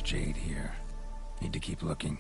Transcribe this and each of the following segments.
jade here. Need to keep looking.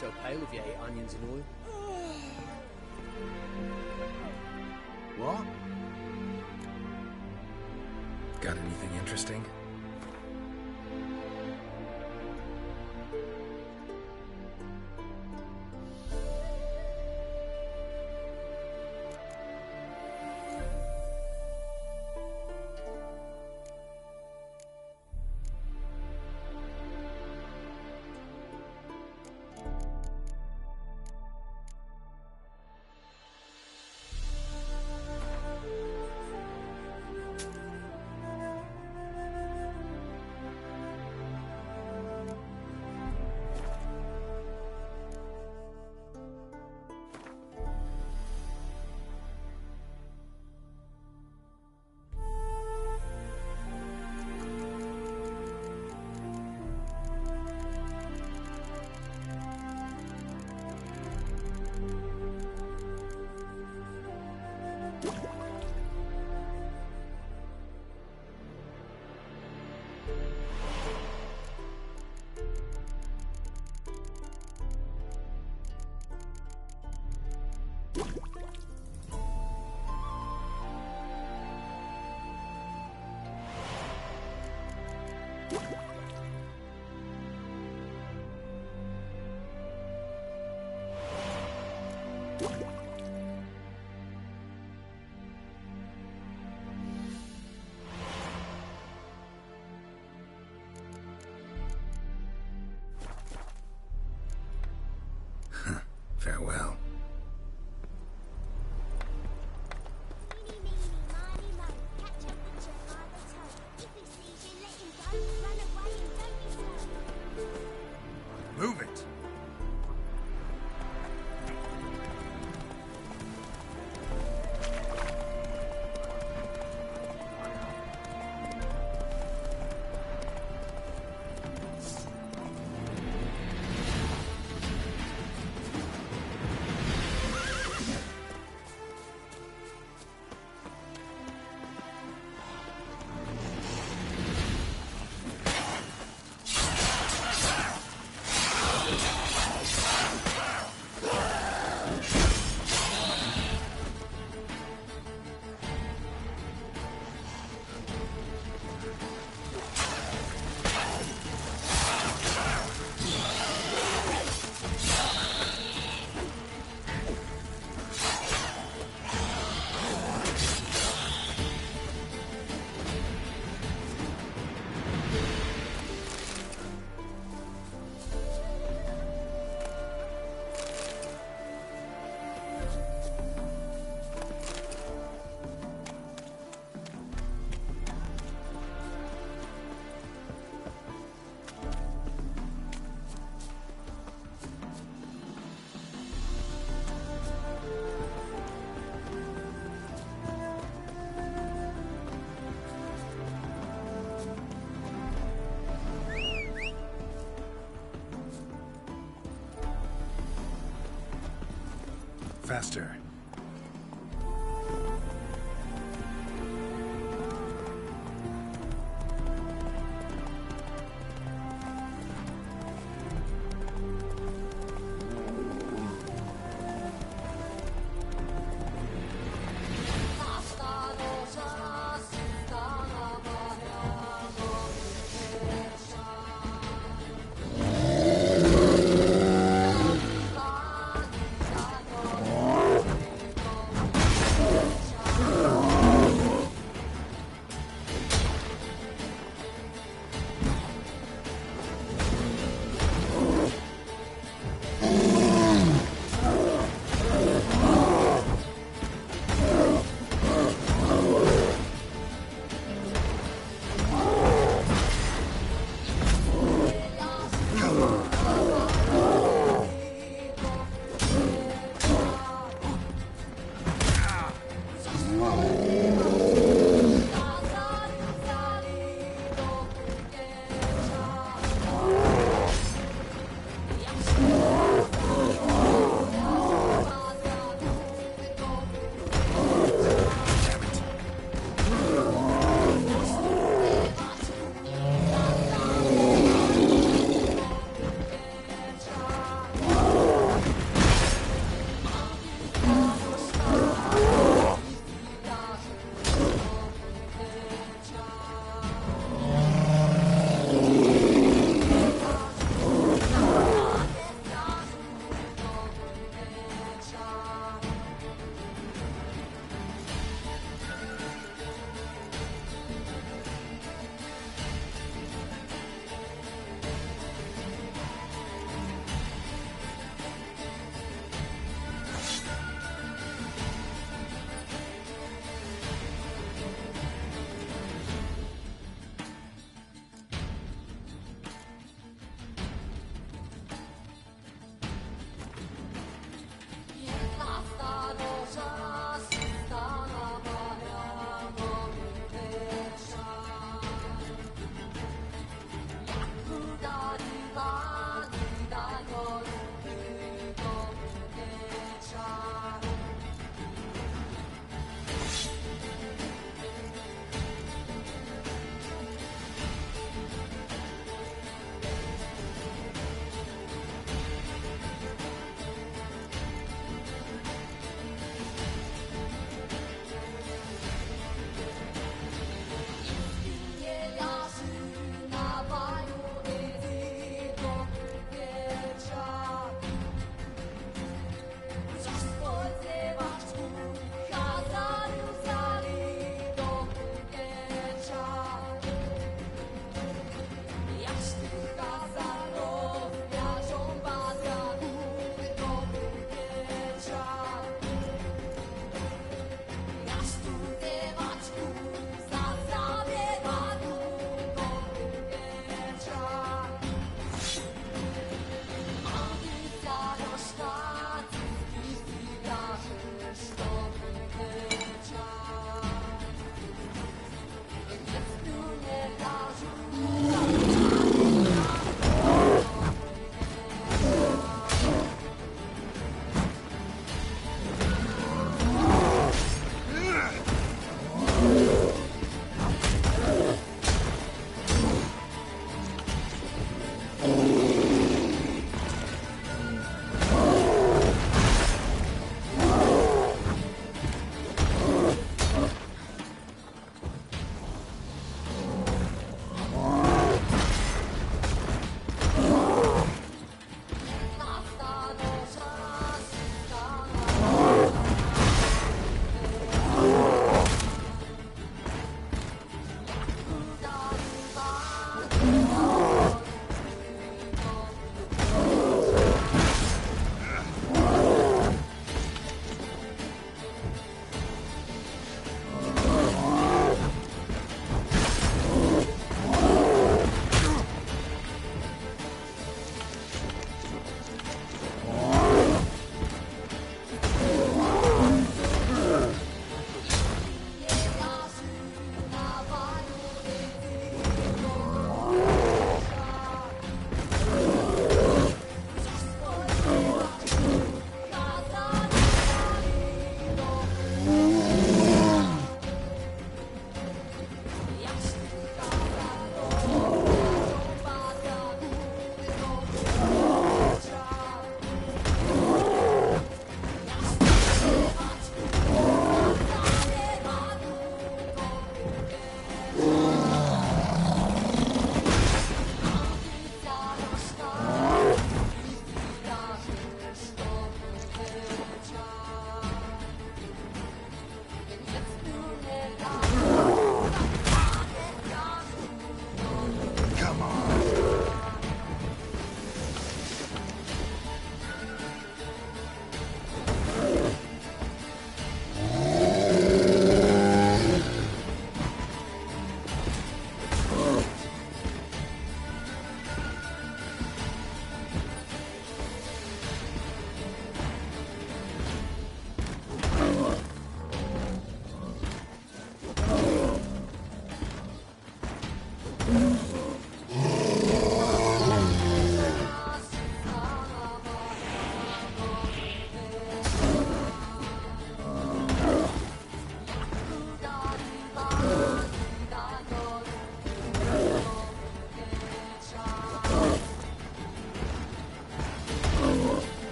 so pale if you ate onions and oil. What? Got anything interesting? Farewell. Move it! Faster.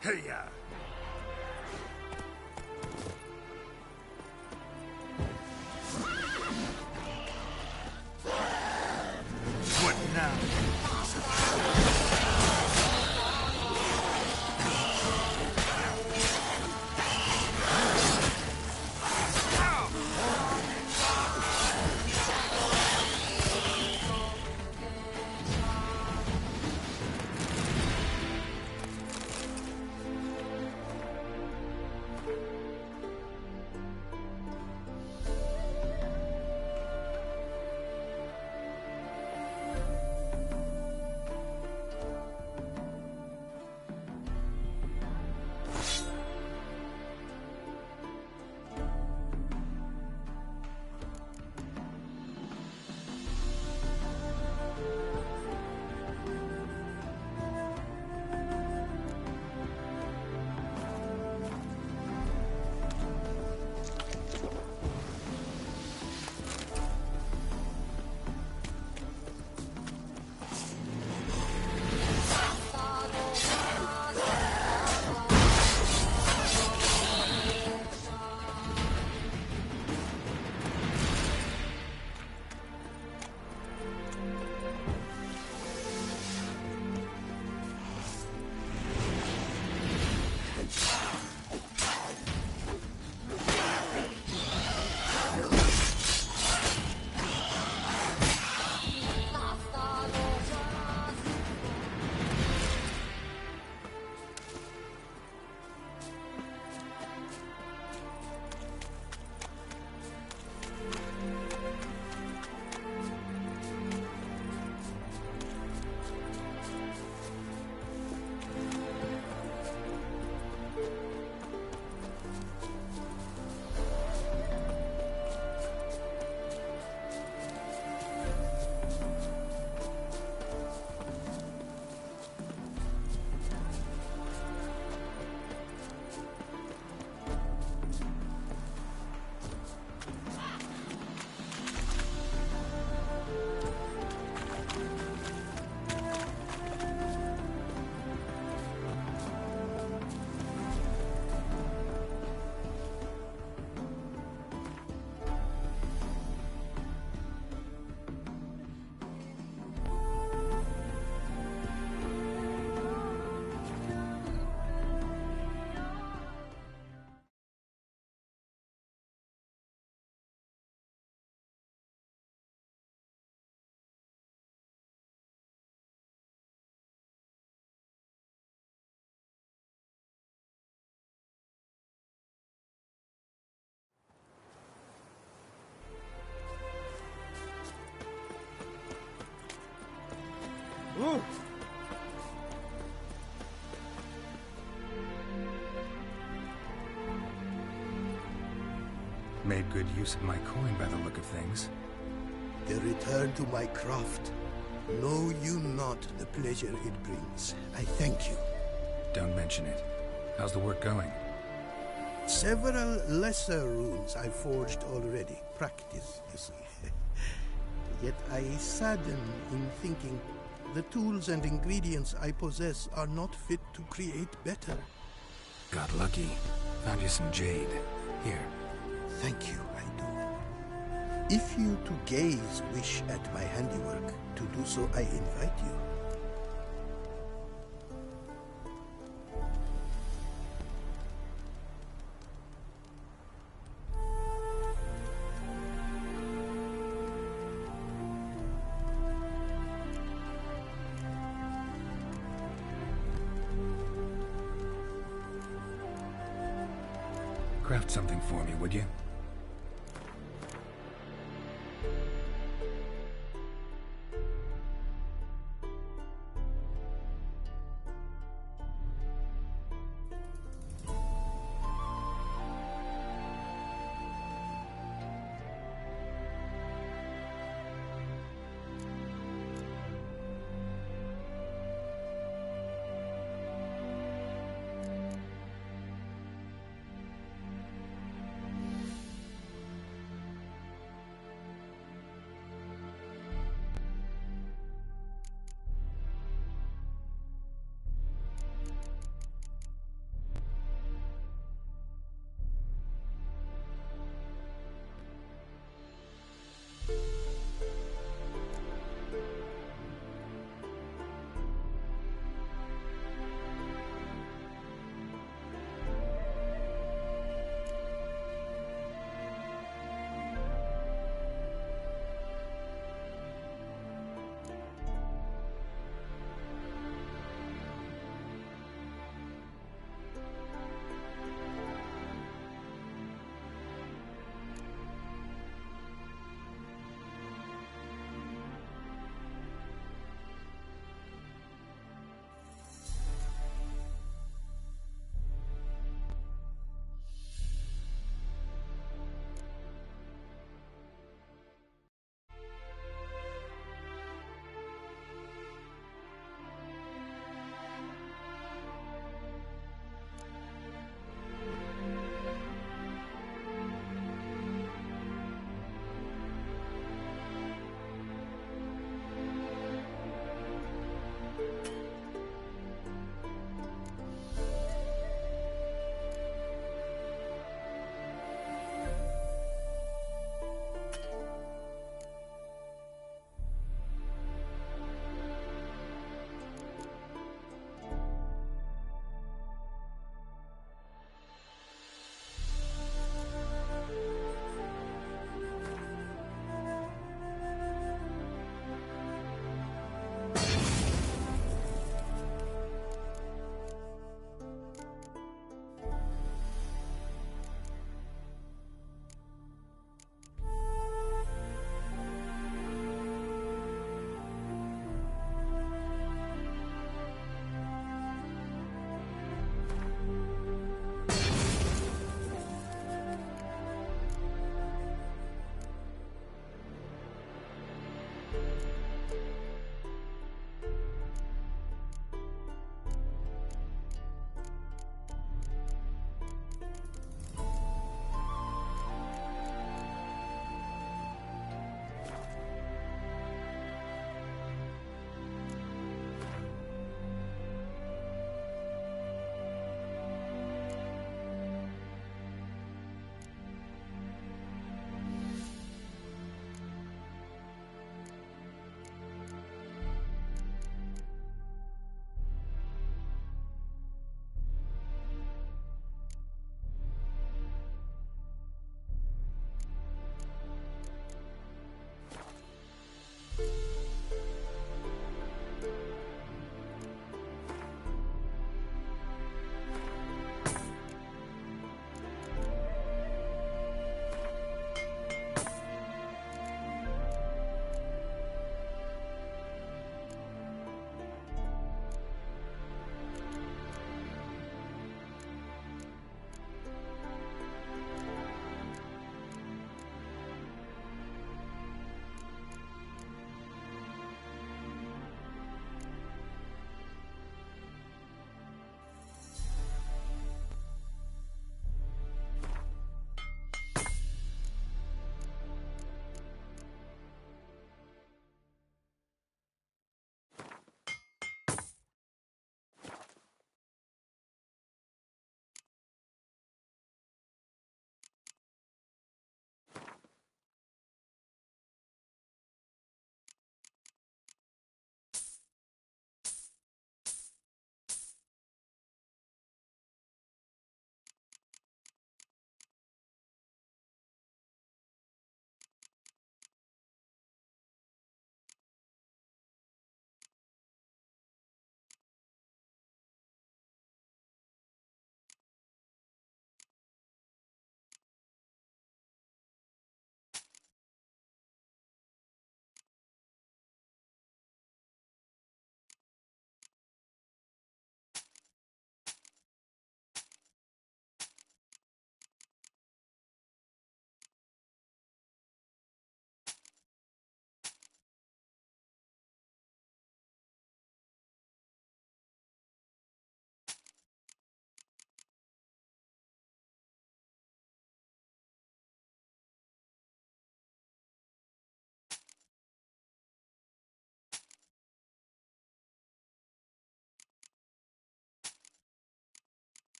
Hey-ya! What now? Ooh. Made good use of my coin by the look of things. The return to my craft. Know you not the pleasure it brings. I thank you. Don't mention it. How's the work going? Several lesser runes I forged already. Practice, you see. Yet I sadden in thinking the tools and ingredients I possess are not fit to create better. Got lucky. Found you some jade. Here. Thank you, I do. If you to gaze wish at my handiwork, to do so I invite you. Craft something for me, would you?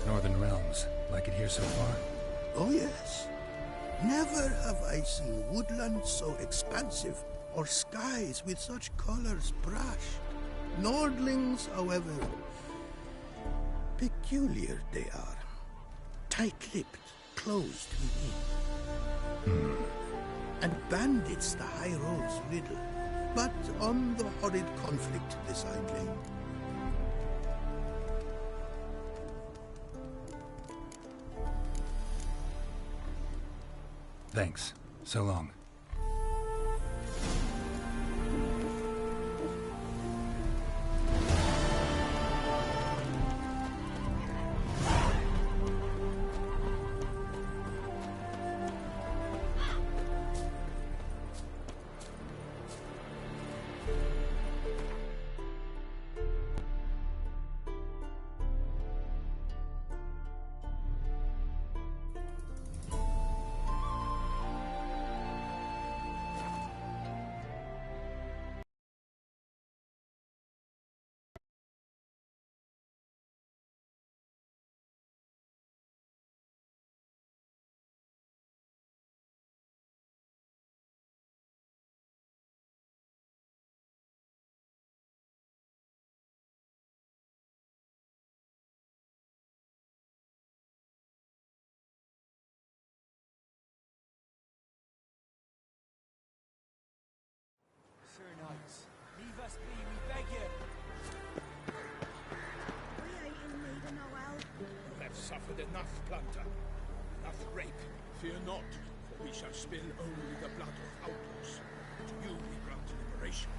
Northern Realms. Like it here so far? Oh, yes. Never have I seen woodland so expansive, or skies with such colors brushed. Nordlings, however, peculiar they are. Tight-lipped, closed within. And bandits the high roads riddle, but on the horrid conflict decidedly. Thanks. So long. Enough plunder, enough rape. Fear not, for we shall spill only the blood of outlaws. To you we grant liberation.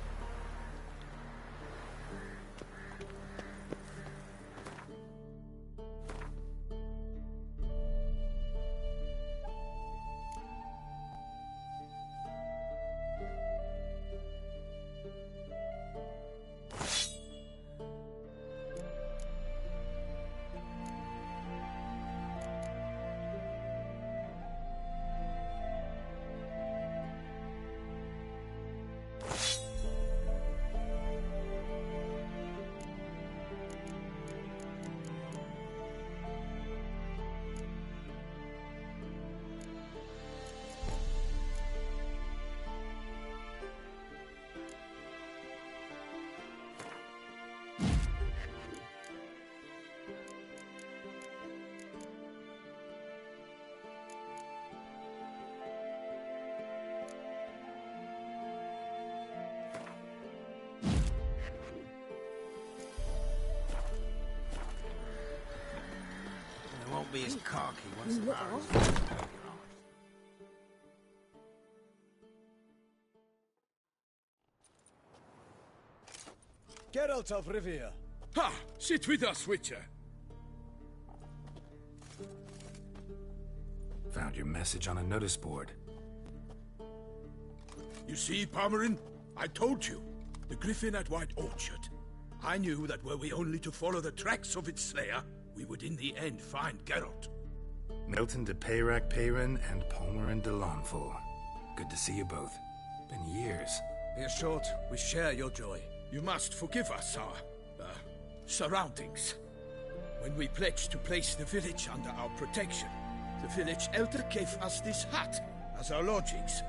Be as cocky once the virus is taken off. Geralt of Rivia. Ha! Sit with us, Witcher. Found your message on a notice board. You see, Palmerin? I told you. The griffin at White Orchard. I knew that were we only to follow the tracks of its slayer, we would in the end find Geralt. Milton de Peyrac-Peyrin and Palmerin de Launfal. Good to see you both. Been years. Be assured, we share your joy. You must forgive us our, surroundings. When we pledged to place the village under our protection, the village elder gave us this hut as our lodgings.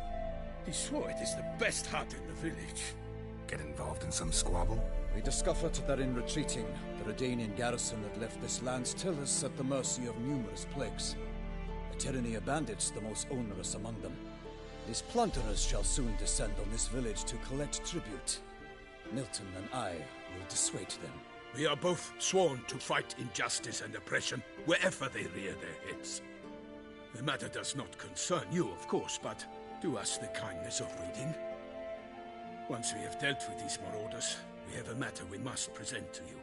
He swore it is the best hut in the village. Get involved in some squabble? We discovered that in retreating, the Redanian garrison had left this land still is at the mercy of numerous plagues. A tyranny of bandits, the most onerous among them. These plunderers shall soon descend on this village to collect tribute. Milton and I will dissuade them. We are both sworn to fight injustice and oppression wherever they rear their heads. The matter does not concern you, of course, but do us the kindness of reading. Once we have dealt with these marauders, we have a matter we must present to you.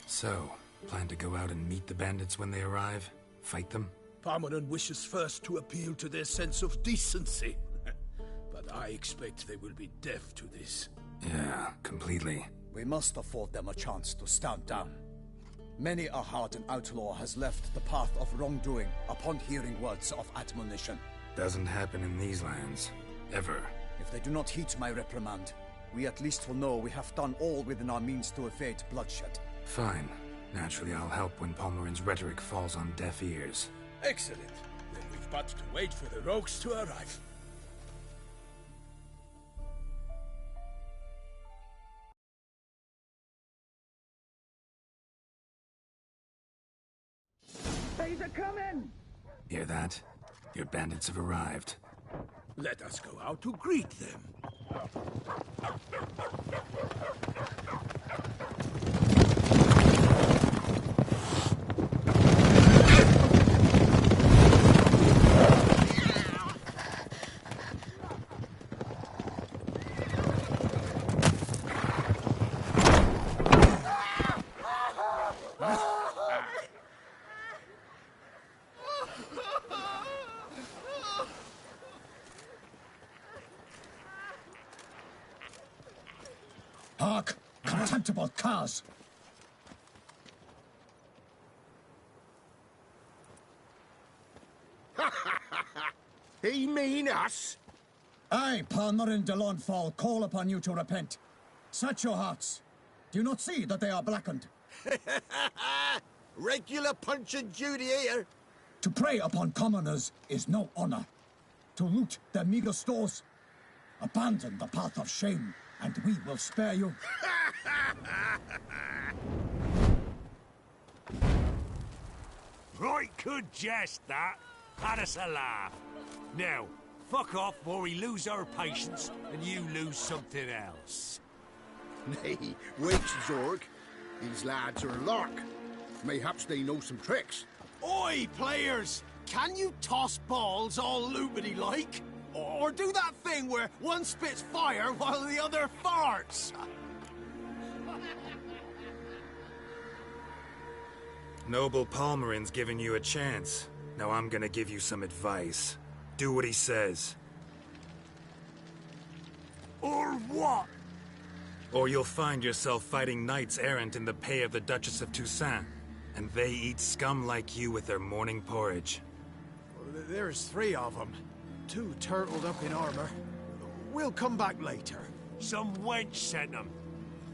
So, plan to go out and meet the bandits when they arrive? Fight them? Palmerin wishes first to appeal to their sense of decency. But I expect they will be deaf to this. Yeah, completely. We must afford them a chance to stand down. Many a hardened outlaw has left the path of wrongdoing upon hearing words of admonition. Doesn't happen in these lands. Ever. If they do not heed my reprimand, we at least will know we have done all within our means to evade bloodshed. Fine. Naturally, I'll help when Palmerin's rhetoric falls on deaf ears. Excellent. Then we've but to wait for the rogues to arrive. They're coming! Hear that? Your bandits have arrived. Let us go out to greet them. Hark! Contemptible curs! He mean us? I, Palmerin de Launfal, call upon you to repent. Search your hearts. Do you not see that they are blackened? Regular Punch and Judy here. To prey upon commoners is no honor. To loot their meager stores, abandon the path of shame, and we will spare you. Right good jest, that. Had us a laugh. Now, fuck off before we lose our patience and you lose something else. Nay, wait, Zorg. These lads are a lark. Mayhaps they know some tricks. Oi, players! Can you toss balls all loopity-like? Or do that thing where one spits fire while the other farts? Noble Palmerin's giving you a chance. Now I'm gonna give you some advice. Do what he says. Or what? Or you'll find yourself fighting knights errant in the pay of the Duchess of Toussaint. And they eat scum like you with their morning porridge. There's 3 of them. 2 turtled up in armor. We'll come back later. Some wench sent them.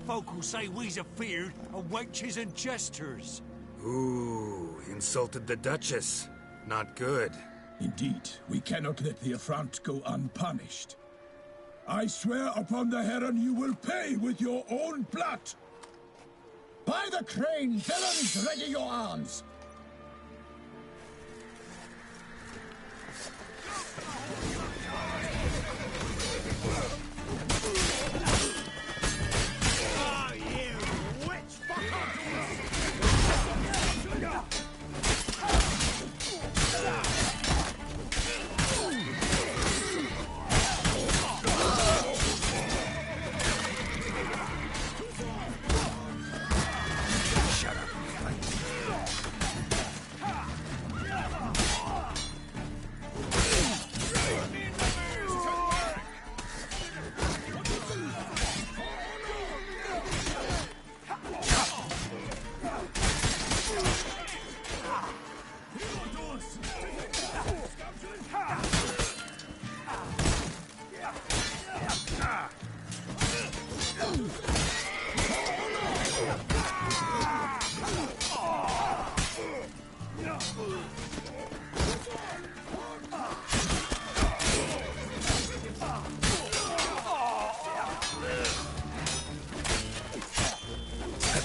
Folk will say we's afeard of wenches and jesters. Ooh, insulted the Duchess. Not good. Indeed, we cannot let the affront go unpunished. I swear upon the Heron you will pay with your own blood! By the crane, villains, ready your arms! Ah, you witch fucker!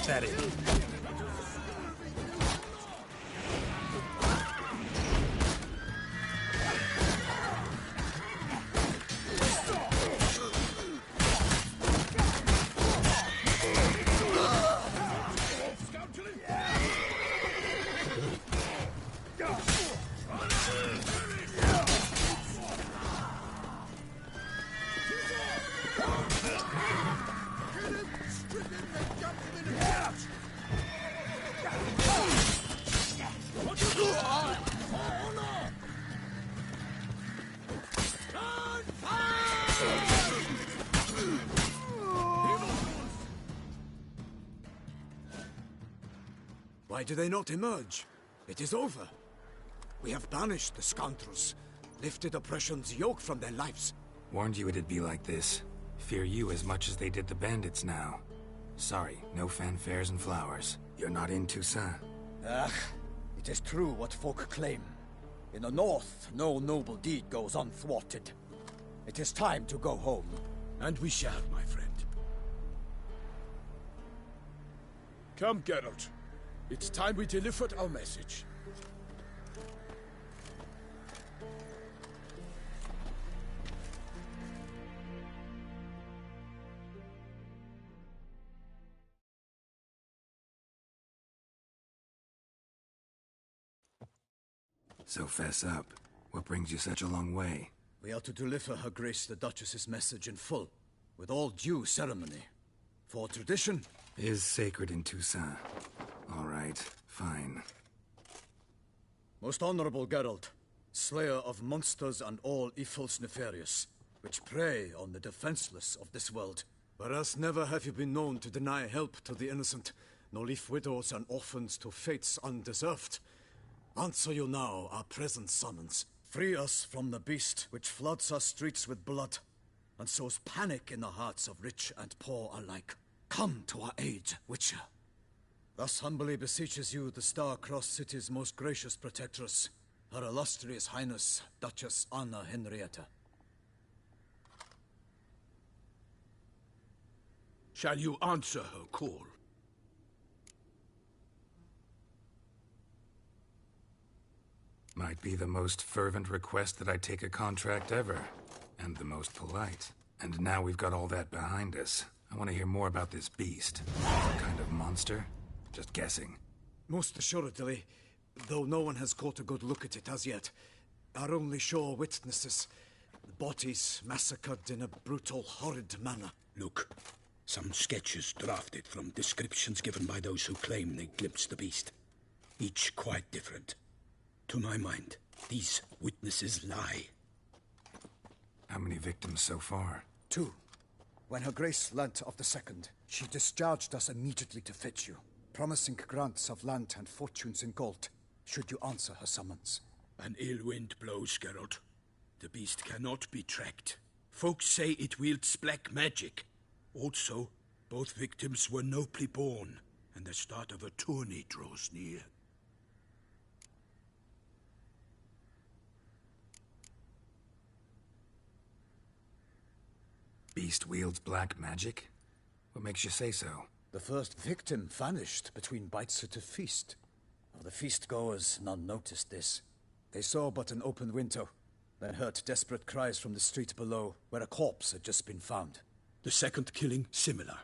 Pathetic. Why do they not emerge? It is over. We have banished the scoundrels, lifted oppression's yoke from their lives. Warned you it'd be like this. Fear you as much as they did the bandits now. Sorry, no fanfares and flowers. You're not in Toussaint. Ah, it is true what folk claim. In the north, no noble deed goes unthwarted. It is time to go home. And we shall, my friend. Come, Geralt. It's time we delivered our message. So fess up. What brings you such a long way? We are to deliver Her Grace the Duchess's message in full, with all due ceremony. For tradition is sacred in Toussaint. All right, fine. Most honorable Geralt, slayer of monsters and all evils nefarious, which prey on the defenseless of this world. Whereas never have you been known to deny help to the innocent, nor leave widows and orphans to fates undeserved. Answer you now our present summons. Free us from the beast which floods our streets with blood, and sows panic in the hearts of rich and poor alike. Come to our aid, Witcher. Thus humbly beseeches you the Star-Crossed City's most gracious protectress, Her Illustrious Highness, Duchess Anna Henrietta. Shall you answer her call? Might be the most fervent request that I take a contract ever, and the most polite. And now we've got all that behind us. I want to hear more about this beast. Some kind of monster? Just guessing. Most assuredly, though no one has caught a good look at it as yet. Our only sure witnesses. The bodies massacred in a brutal, horrid manner. Look, some sketches drafted from descriptions given by those who claim they glimpsed the beast. Each quite different. To my mind, these witnesses lie. How many victims so far? 2. When Her Grace learnt of the second, she discharged us immediately to fetch you, promising grants of land and fortunes in gold, should you answer her summons. An ill wind blows, Geralt. The beast cannot be tracked. Folks say it wields black magic. Also, both victims were nobly born, and the start of a tourney draws near. Beast wields black magic? What makes you say so? The first victim vanished between bites at a feast. The feast-goers none noticed this. They saw but an open window, then heard desperate cries from the street below, where a corpse had just been found. The second killing, similar.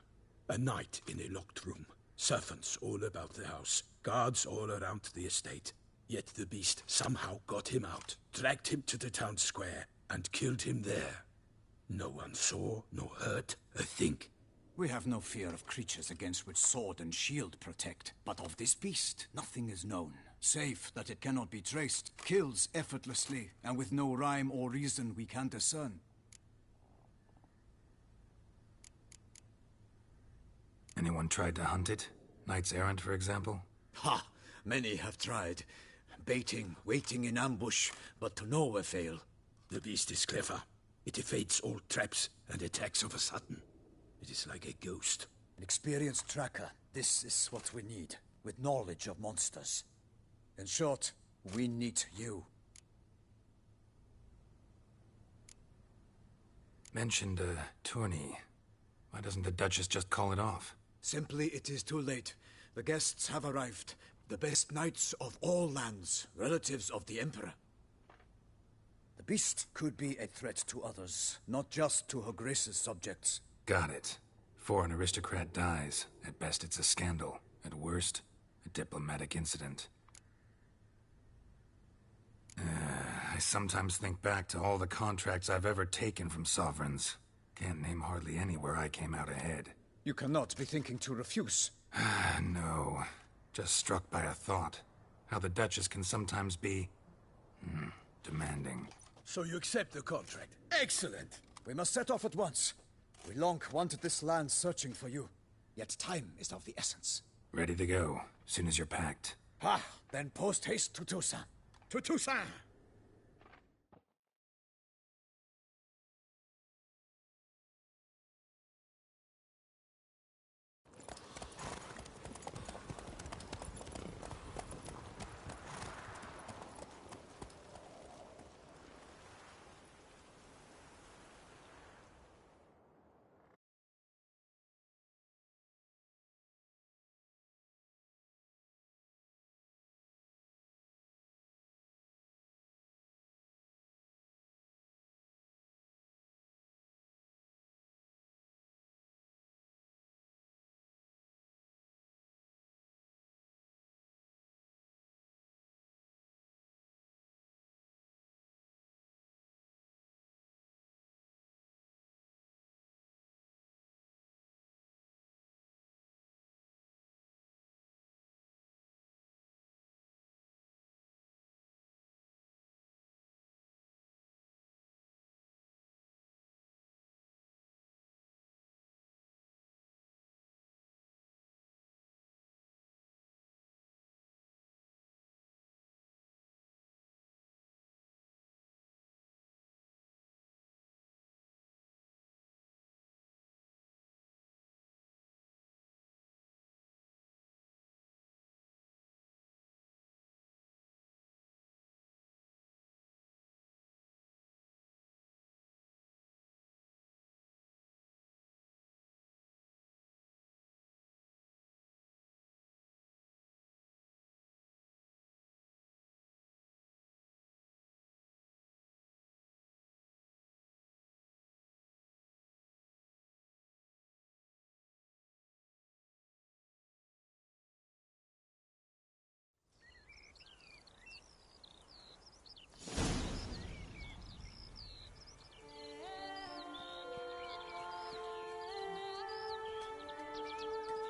A night in a locked room. Servants all about the house. Guards all around the estate. Yet the beast somehow got him out, dragged him to the town square, and killed him there. No one saw, nor heard a thing. We have no fear of creatures against which sword and shield protect, but of this beast nothing is known, save that it cannot be traced, kills effortlessly, and with no rhyme or reason we can discern. Anyone tried to hunt it? Knights errant, for example? Ha! Many have tried. Baiting, waiting in ambush, but to no avail. The beast is clever. It evades all traps and attacks of a sudden. It is like a ghost. An experienced tracker. This is what we need, with knowledge of monsters. In short, we need you. Mentioned a tourney. Why doesn't the Duchess just call it off? Simply, it is too late. The guests have arrived. The best knights of all lands, relatives of the Emperor. The beast could be a threat to others, not just to Her Grace's subjects. Got it. Before an aristocrat dies, at best it's a scandal. At worst, a diplomatic incident. I sometimes think back to all the contracts I've ever taken from sovereigns. Can't name hardly any where I came out ahead. You cannot be thinking to refuse. No. Just struck by a thought. How the Duchess can sometimes be... demanding. So you accept the contract. Excellent! We must set off at once. We long wanted this land searching for you. Yet time is of the essence. Ready to go, soon as you're packed. Then post-haste to Toussaint. To Toussaint!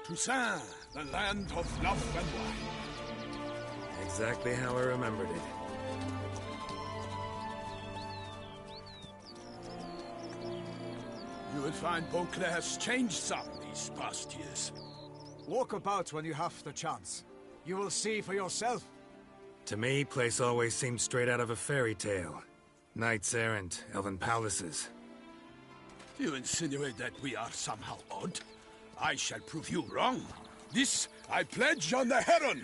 Toussaint, the land of love and wine. Exactly how I remembered it. You will find Beauclair has changed some these past years. Walk about when you have the chance. You will see for yourself. To me, place always seemed straight out of a fairy tale. Knights errant, elven palaces. You insinuate that we are somehow odd? I shall prove you wrong. This I pledge on the Heron.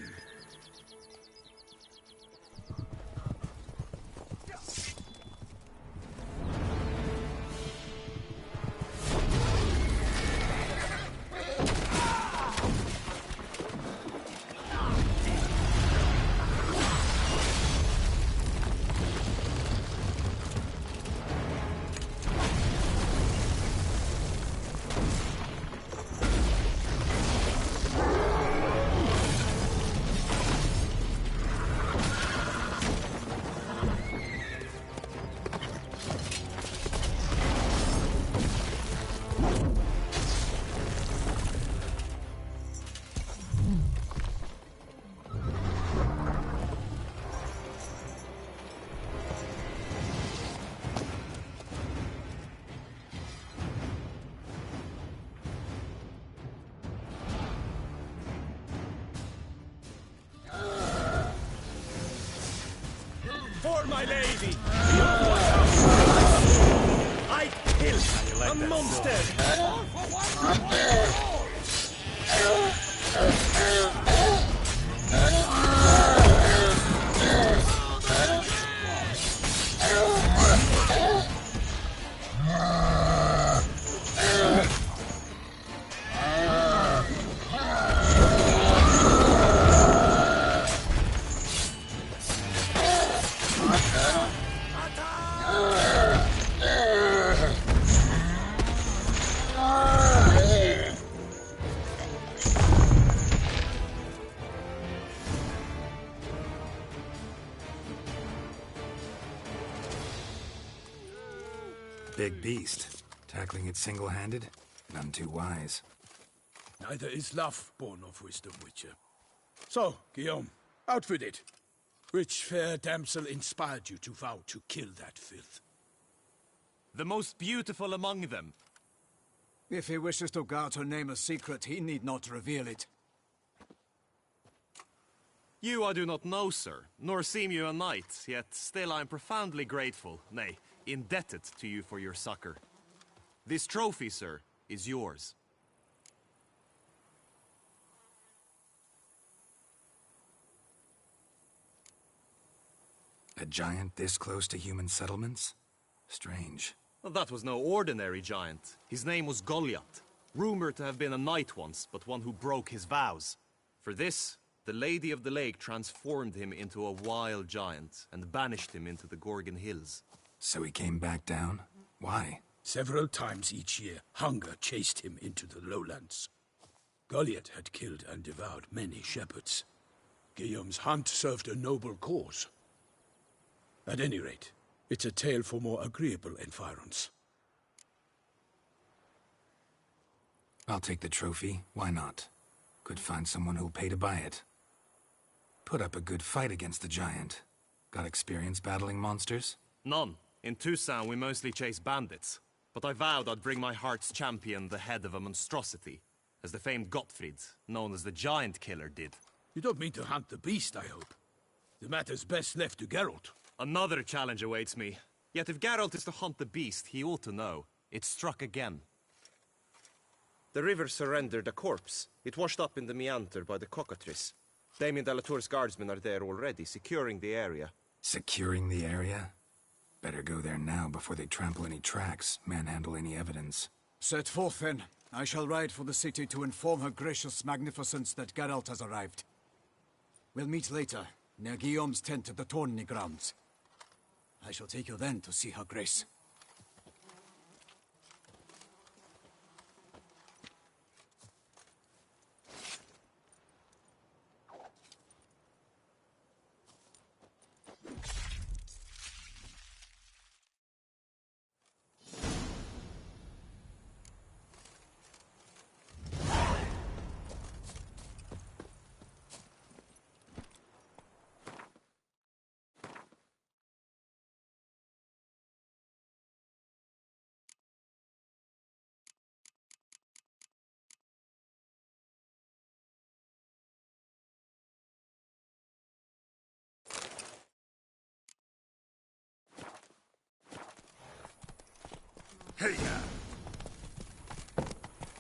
For my lady! I killed a monster! Big beast. Tackling it single-handed? None too wise. Neither is love born of wisdom, Witcher. So, Guillaume, out with it. Which fair damsel inspired you to vow to kill that filth? The most beautiful among them. If he wishes to guard her name a secret, he need not reveal it. You I do not know, sir, nor seem you a knight, yet still I am profoundly grateful, nay, indebted to you for your succor. This trophy, sir, is yours. A giant this close to human settlements? Strange. Well, that was no ordinary giant. His name was Goliath, rumored to have been a knight once, but one who broke his vows. For this, the Lady of the Lake transformed him into a wild giant and banished him into the Gorgon Hills. So he came back down? Why? Several times each year, hunger chased him into the lowlands. Goliath had killed and devoured many shepherds. Guillaume's hunt served a noble cause. At any rate, it's a tale for more agreeable environs. I'll take the trophy. Why not? Could find someone who'll pay to buy it. Put up a good fight against the giant. Got experience battling monsters? None. In Toussaint, we mostly chase bandits. But I vowed I'd bring my heart's champion the head of a monstrosity, as the famed Gottfried, known as the Giant Killer, did. You don't mean to hunt the beast, I hope. The matter's best left to Geralt. Another challenge awaits me. Yet if Geralt is to hunt the beast, he ought to know. It struck again. The river surrendered a corpse. It washed up in the meander by the cockatrice. Damien Delatour's guardsmen are there already, securing the area. Securing the area? Better go there now before they trample any tracks, manhandle any evidence. Set forth, then. I shall ride for the city to inform her gracious magnificence that Geralt has arrived. We'll meet later, near Guillaume's tent at the Tourney grounds. I shall take you then to see her grace.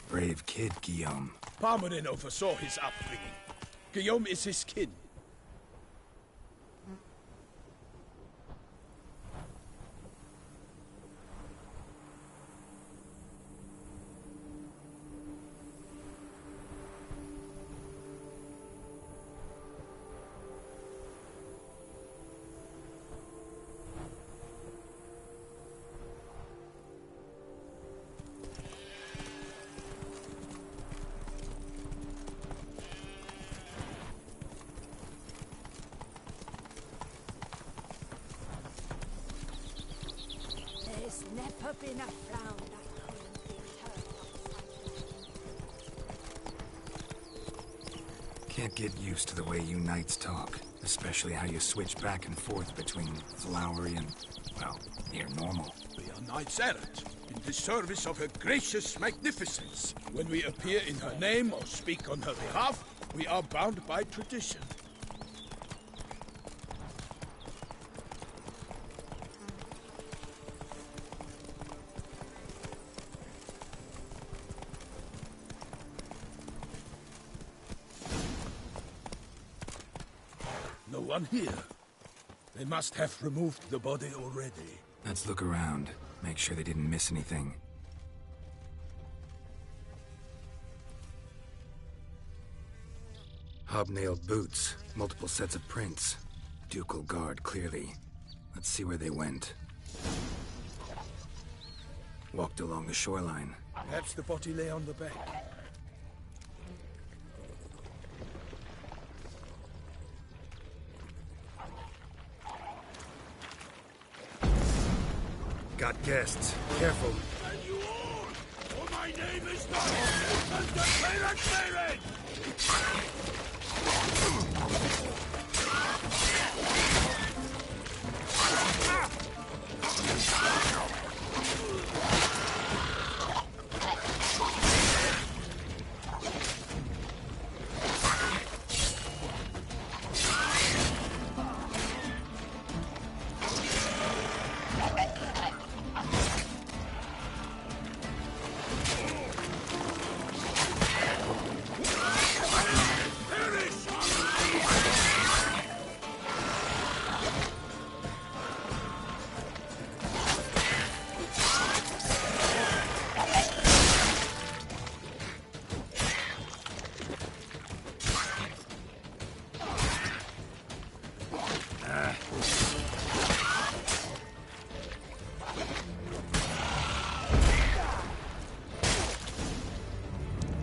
Brave kid, Guillaume. Parmanin oversaw his upbringing. Guillaume is his kin. There's never been a frown that couldn't be turned. Can't get used to the way you knights talk, especially how you switch back and forth between flowery and, well, near normal. We are knights errant, in the service of her gracious magnificence. When we appear in her name or speak on her behalf, we are bound by tradition. No one here. They must have removed the body already. Let's look around. Make sure they didn't miss anything. Hobnailed boots, multiple sets of prints. Ducal guard, clearly. Let's see where they went. Walked along the shoreline. Perhaps the body lay on the bank. Got guests. Careful. And you all, for my name is not the pirate Baron!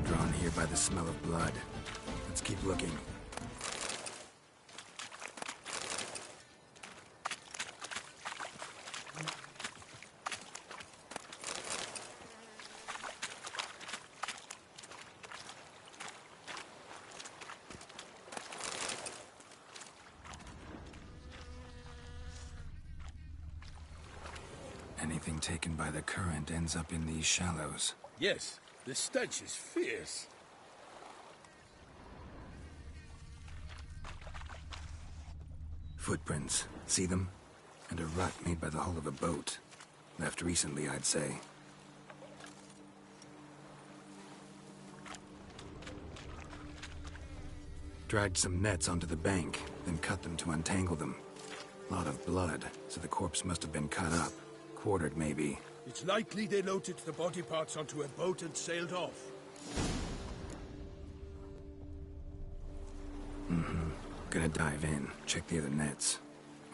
Drawn here by the smell of blood. Let's keep looking. Anything taken by the current ends up in these shallows. Yes, the stench is fierce. Footprints. See them? And a rut made by the hull of a boat. Left recently, I'd say. Dragged some nets onto the bank, then cut them to untangle them. Lot of blood, so the corpse must have been cut up. Quartered, maybe. It's likely they loaded the body parts onto a boat and sailed off. Gonna dive in, check the other nets.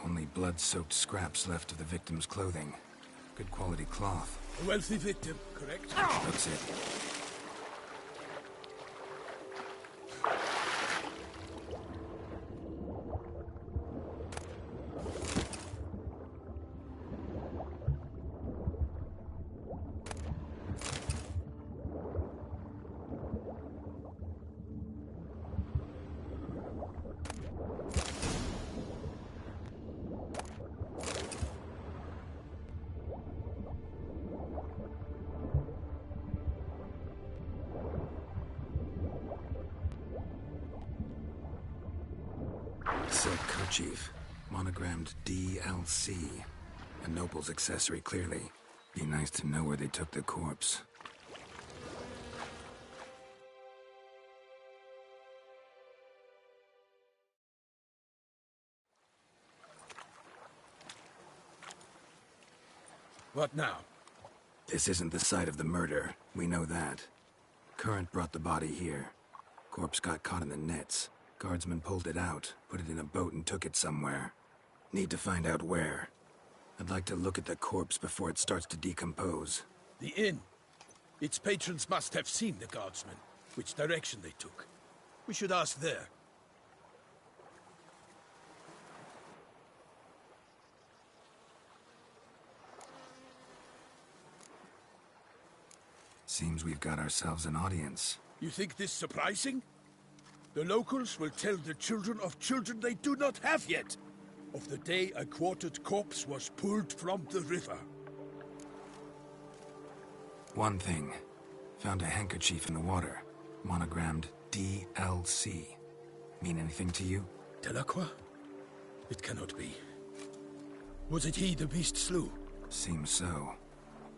Only blood-soaked scraps left of the victim's clothing. Good quality cloth. A wealthy victim, correct? Looks it. Silk kerchief, monogrammed DLC. A noble's accessory, clearly. Be nice to know where they took the corpse. What now? This isn't the site of the murder. We know that. Current brought the body here. Corpse got caught in the nets. Guardsmen pulled it out, put it in a boat and took it somewhere. Need to find out where. I'd like to look at the corpse before it starts to decompose. The inn. Its patrons must have seen the guardsmen, which direction they took. We should ask there. Seems we've got ourselves an audience. You think this surprising? The locals will tell the children of children they do not have yet, of the day a quartered corpse was pulled from the river. One thing. Found a handkerchief in the water. Monogrammed DLC. Mean anything to you? Delacroix? It cannot be. Was it he the beast slew? Seems so.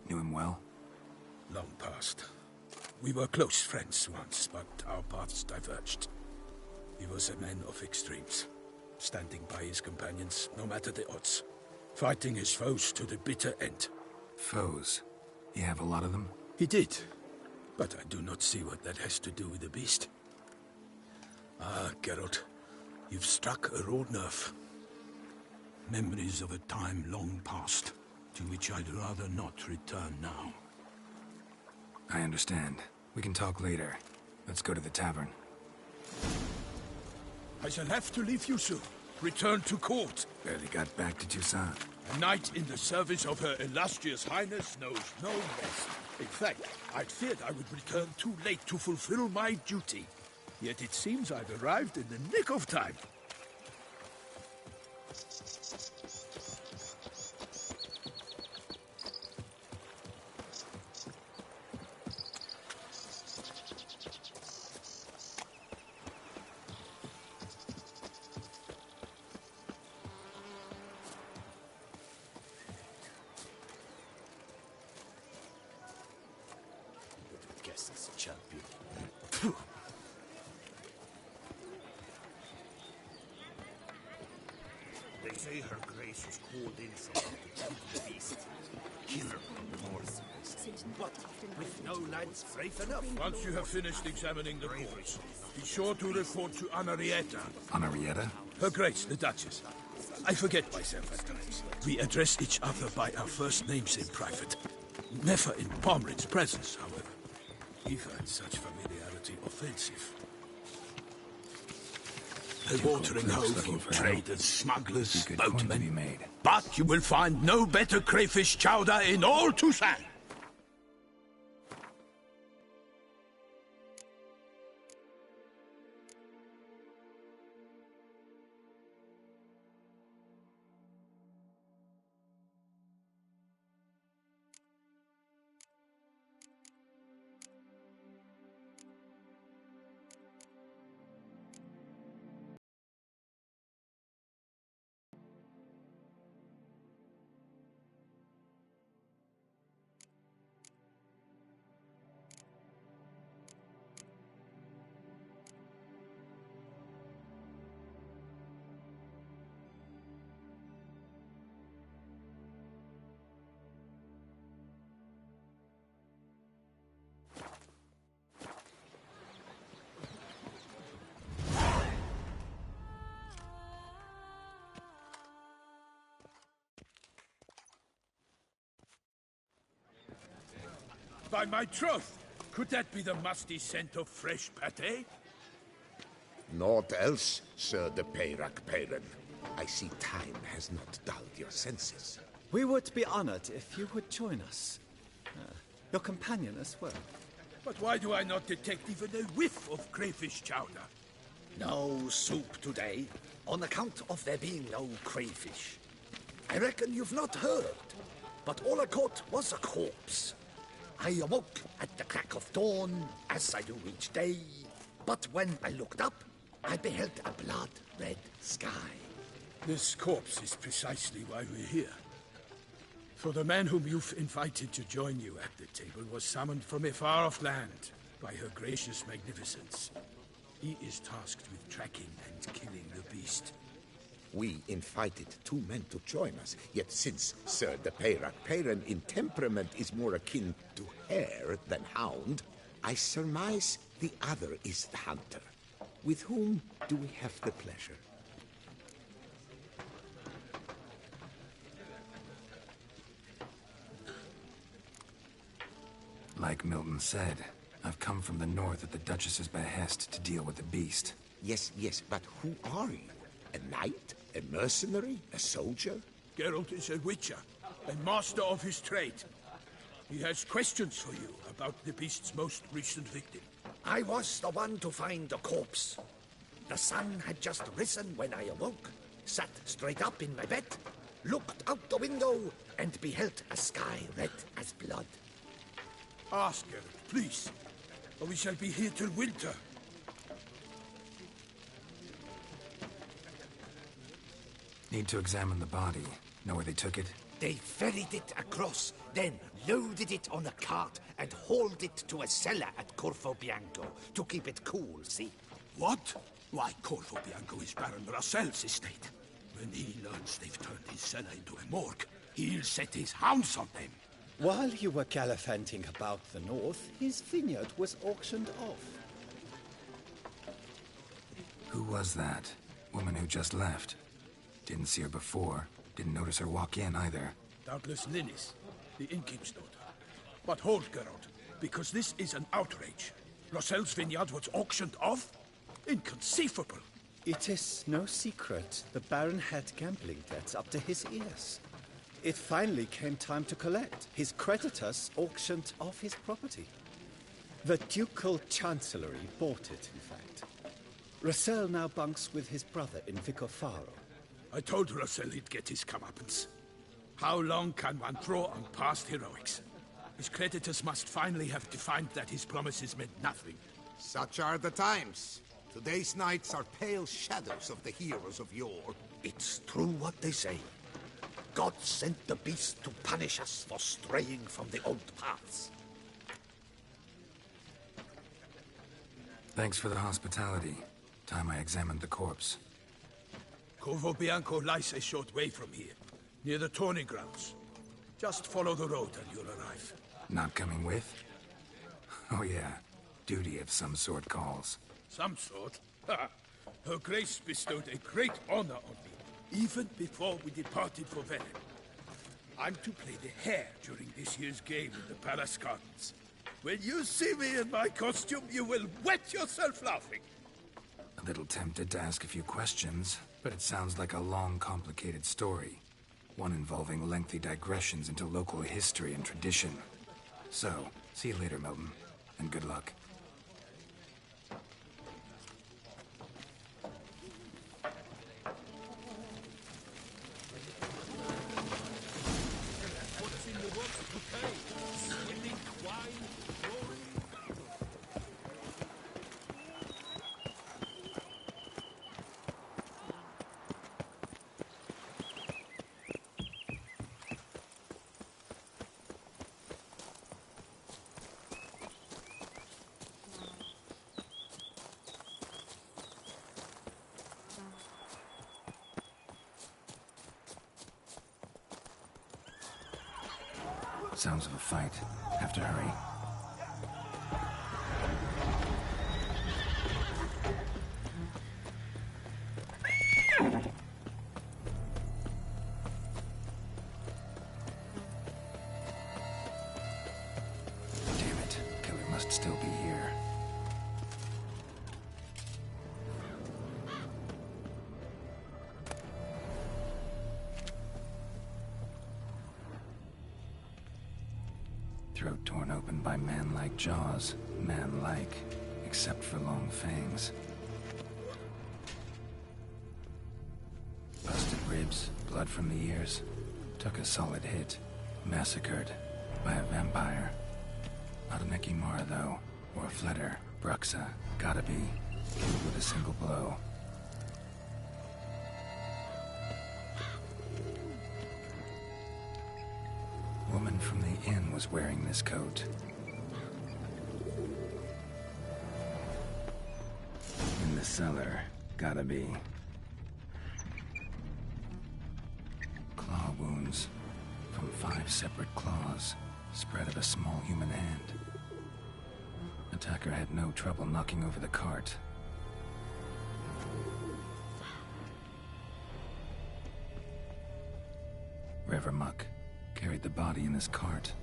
Knew him well? Long past. We were close friends once, but our paths diverged. He was a man of extremes, standing by his companions, no matter the odds. Fighting his foes to the bitter end. Foes? You have a lot of them? He did, but I do not see what that has to do with the beast. Ah, Geralt, you've struck a raw nerve. Memories of a time long past, to which I'd rather not return now. I understand. We can talk later. Let's go to the tavern. I shall have to leave you soon. Return to court. Barely got back to Toussaint. A knight in the service of Her Illustrious Highness knows no rest. In fact, I'd feared I would return too late to fulfill my duty. Yet it seems I've arrived in the nick of time. Champion. They say her grace was called in from to kill the beast. Kill her remorse. But with no lads brave enough. Once you have finished examining the corpse, be sure to report to Anarietta. Anarietta? Her Grace, the Duchess. I forget myself at times. We address each other by our first names in private. Never in Pomrin's presence, however. He finds such familiarity offensive. A watering hole for traders, smugglers, boatmen. But you will find no better crayfish chowder in all Toussaint. By my troth, could that be the musty scent of fresh pâté? Naught else, Sir de Peyrac Peyran. I see time has not dulled your senses. We would be honored if you would join us. Your companion as well. But why do I not detect even a whiff of crayfish chowder? No soup today, on account of there being no crayfish. I reckon you've not heard, but all I caught was a corpse. I awoke at the crack of dawn, as I do each day. But when I looked up, I beheld a blood-red sky. This corpse is precisely why we're here. For the man whom you've invited to join you at the table was summoned from a far-off land by her gracious magnificence. He is tasked with tracking and killing the beast. We invited 2 men to join us, yet since Sir the Peyrak in temperament is more akin to hare than hound, I surmise the other is the hunter. With whom do we have the pleasure? Like Milton said, I've come from the north at the Duchess's behest to deal with the beast. Yes, but who are you? A knight? A mercenary? A soldier? Geralt is a witcher, a master of his trade. He has questions for you about the beast's most recent victim. I was the one to find the corpse. The sun had just risen when I awoke, sat straight up in my bed, looked out the window, and beheld a sky red as blood. Ask Geralt, please, or we shall be here till winter. Need to examine the body. Know where they took it? They ferried it across, then loaded it on a cart and hauled it to a cellar at Corvo Bianco to keep it cool, see? What? Why, Corvo Bianco is Baron Russell's estate. When he learns they've turned his cellar into a morgue, he'll set his hounds on them. While you were gallivanting about the north, his vineyard was auctioned off. Who was that? Woman who just left. Didn't see her before. Didn't notice her walk in either. Doubtless Linnis, the innkeep's daughter. But hold, Geralt, because this is an outrage. Russell's vineyard was auctioned off? Inconceivable. It is no secret the Baron had gambling debts up to his ears. It finally came time to collect. His creditors auctioned off his property. The Ducal Chancellery bought it, in fact. Russell now bunks with his brother in Vicofaro. I told Russell he'd get his comeuppance. How long can one draw on past heroics? His creditors must finally have defined that his promises meant nothing. Such are the times. Today's knights are pale shadows of the heroes of yore. It's true what they say. God sent the beast to punish us for straying from the old paths. Thanks for the hospitality. Time I examined the corpse. Corvo Bianco lies a short way from here, near the tourney grounds. Just follow the road and you'll arrive. Not coming with? Oh yeah, duty of some sort calls. Some sort? Her Grace bestowed a great honor on me, even before we departed for Velen. I'm to play the hare during this year's game in the palace gardens. When you see me in my costume, you will wet yourself laughing. A little tempted to ask a few questions, but it sounds like a long, complicated story. One involving lengthy digressions into local history and tradition. So, see you later, Milton, and good luck. Sounds of a fight. Have to hurry. Damn it. Killer must still be here. Throat torn open by man-like jaws. Man-like, except for long fangs. Busted ribs, blood from the ears. Took a solid hit. Massacred by a vampire. Not an Ekimara, though. Or a Fletter. Bruxa. Gotta be. Killed with a single blow. woman from the inn was wearing this coat. In the cellar, gotta be. Claw wounds from 5 separate claws, spread of a small human hand. Attacker had no trouble knocking over the cart. Revermuck carried the body in his cart.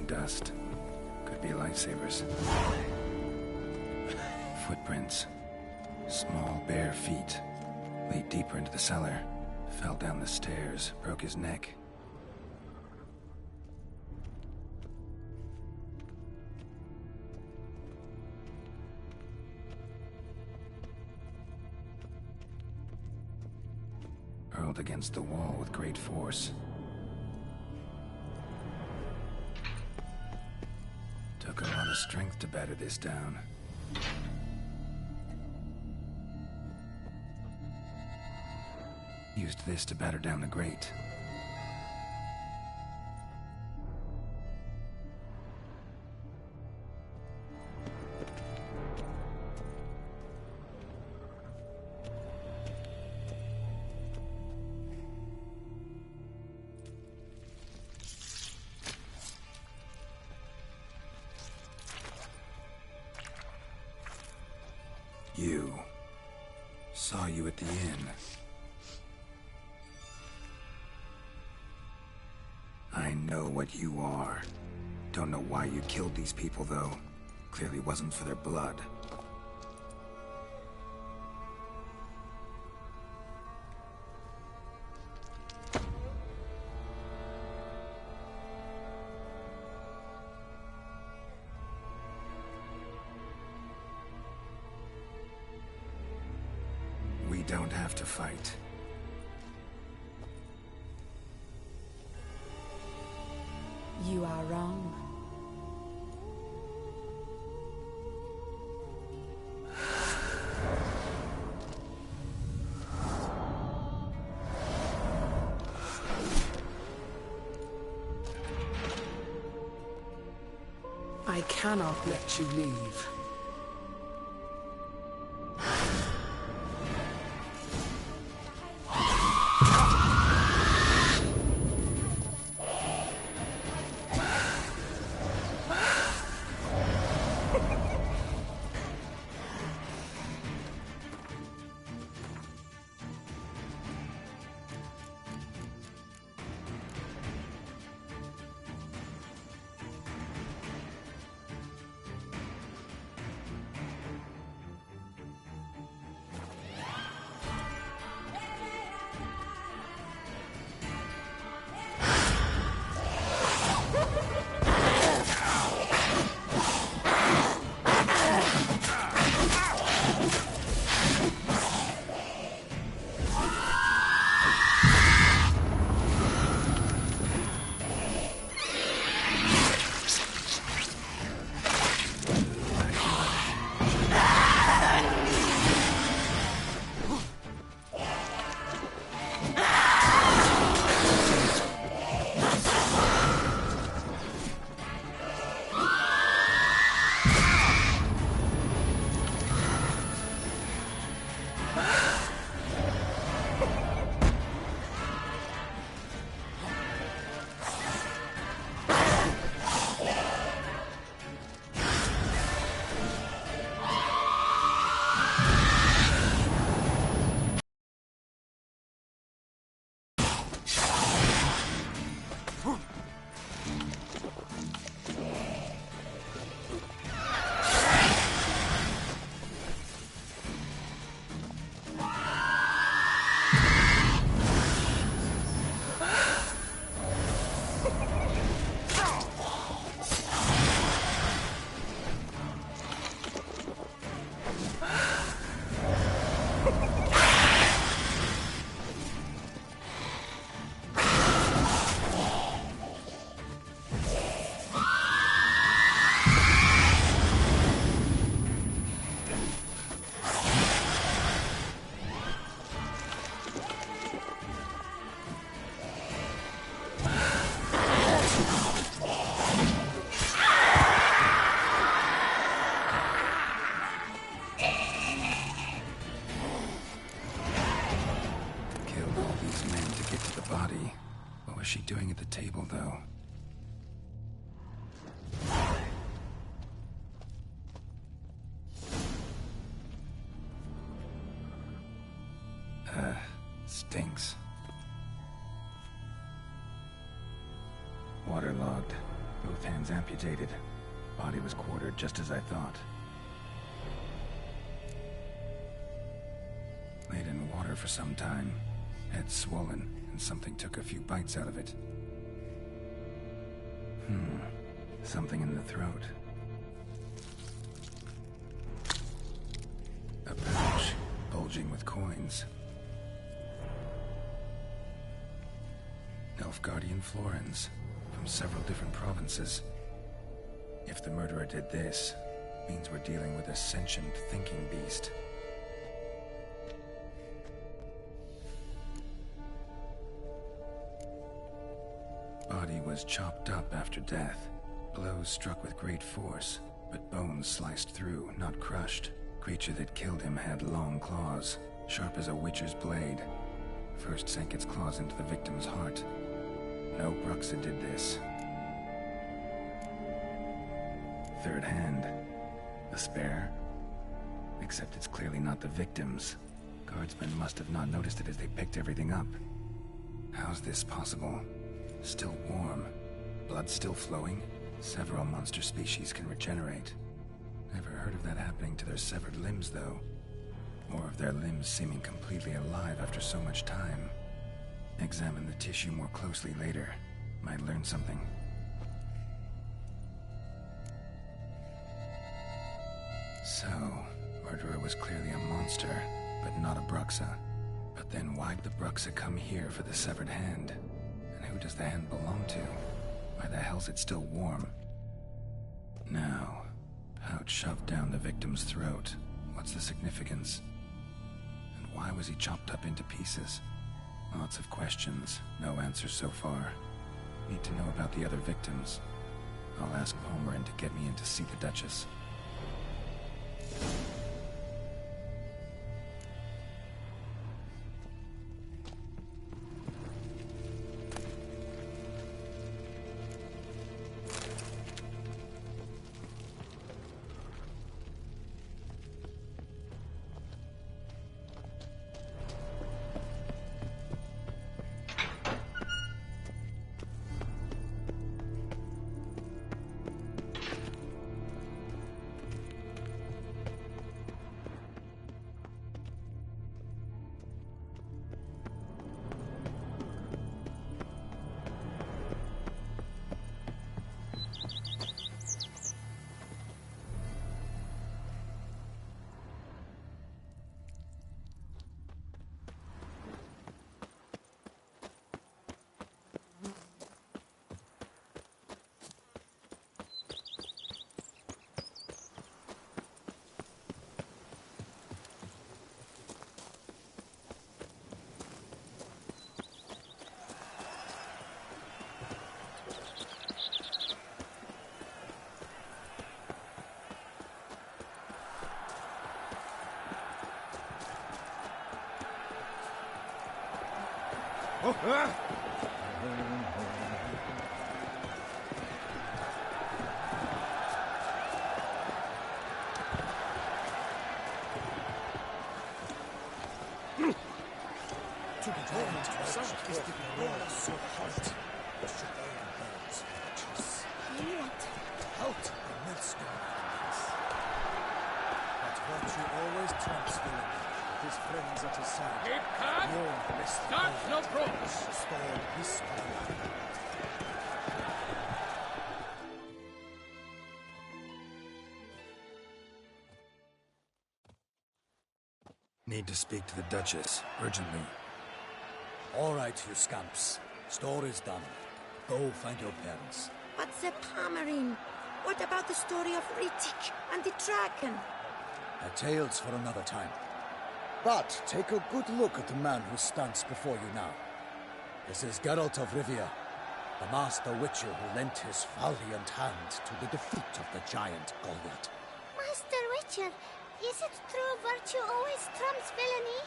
Dust. Could be lifesavers. Footprints. Small, bare feet. Leaped deeper into the cellar. Fell down the stairs, broke his neck. Hurled against the wall with great force. Took a lot of strength to batter this down. Used this to batter down the grate. You. Saw you at the inn. I know what you are. Don't know why you killed these people, though. Clearly wasn't for their blood. We don't have to fight. You are wrong. I cannot let you leave. was she doing at the table, though? Stinks. Waterlogged. Both hands amputated. Body was quartered just as I thought. for some time. Head swollen, and something took a few bites out of it. Something in the throat. A pouch, bulging with coins. Nilfgaardian florins, from several different provinces. If the murderer did this, means we're dealing with a sentient thinking beast. Body was chopped up after death. Blows struck with great force, but bones sliced through, not crushed. Creature that killed him had long claws, sharp as a witcher's blade. First sank its claws into the victim's heart. No Bruxa did this. Third hand. A spare? Except it's clearly not the victim's. Guardsmen must have not noticed it as they picked everything up. How's this possible? Still warm. Blood still flowing? Several monster species can regenerate. Never heard of that happening to their severed limbs, though. Or of their limbs seeming completely alive after so much time. Examine the tissue more closely later. Might learn something. So, murderer was clearly a monster, but not a Bruxa. But then why'd the Bruxa come here for the severed hand? And who does the hand belong to? Why the hell's it still warm? Now, pouch shoved down the victim's throat. What's the significance? And why was he chopped up into pieces? Lots of questions, no answers so far. Need to know about the other victims. I'll ask Palmerin to get me in to see the Duchess. To be born to some is to be born so hot. Should they burns matches. What? Out the millstone. But virtue always trumps villainy. With his friends at his side. Keep calm. Bjorn blessed Start the no Lord. props. Restored his power. Need to speak to the Duchess, urgently. All right, you scamps. Story's done. Go find your parents. But the Palmerin, what about the story of Ritik and the dragon? A tale's for another time. But take a good look at the man who stands before you now. This is Geralt of Rivia, the master witcher who lent his valiant hand to the defeat of the giant Goliath. Master Witcher, is it true virtue always trumps villainy?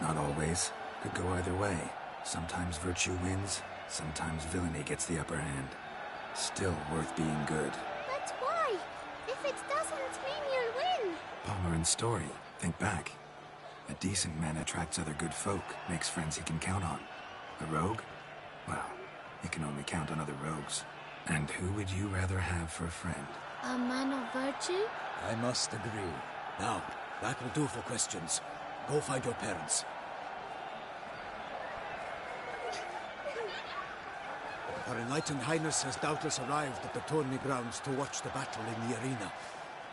Not always. Could go either way. Sometimes virtue wins, sometimes villainy gets the upper hand. Still worth being good. But why? If it doesn't mean you'll win. Palmerin's story. Think back. A decent man attracts other good folk, makes friends he can count on. A rogue? Well, You can only count on other rogues. And who would you rather have for a friend? A man of virtue? I must agree. Now, that will do for questions. Go find your parents. Her Enlightened Highness has doubtless arrived at the tourney grounds to watch the battle in the arena.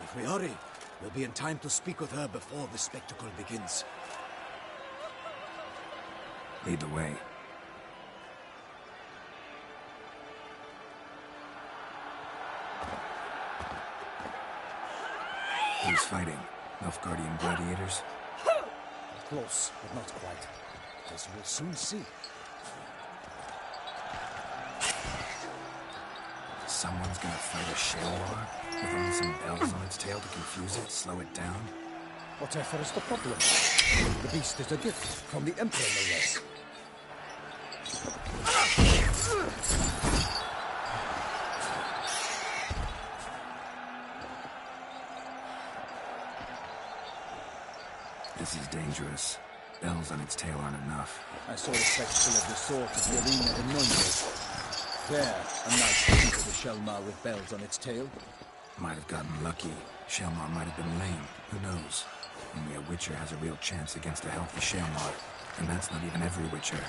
If we hurry, we'll be in time to speak with her before the spectacle begins. Lead the way. Who's fighting? Nilfgaardian gladiators? Close, but not quite. As you will soon see. Someone's gonna fight a Shelmar with only some bells on its tail to confuse it, slow it down? Whatever is the problem? The beast is a gift from the Emperor, no less. This is dangerous. Bells on its tail aren't enough. I saw a spectacle of the sort at the arena in Nuremberg. There, a knight came to the Shelmar with bells on its tail. Might have gotten lucky. Shelmar might have been lame. Who knows? Only a Witcher has a real chance against a healthy Shelmar. And that's not even every Witcher.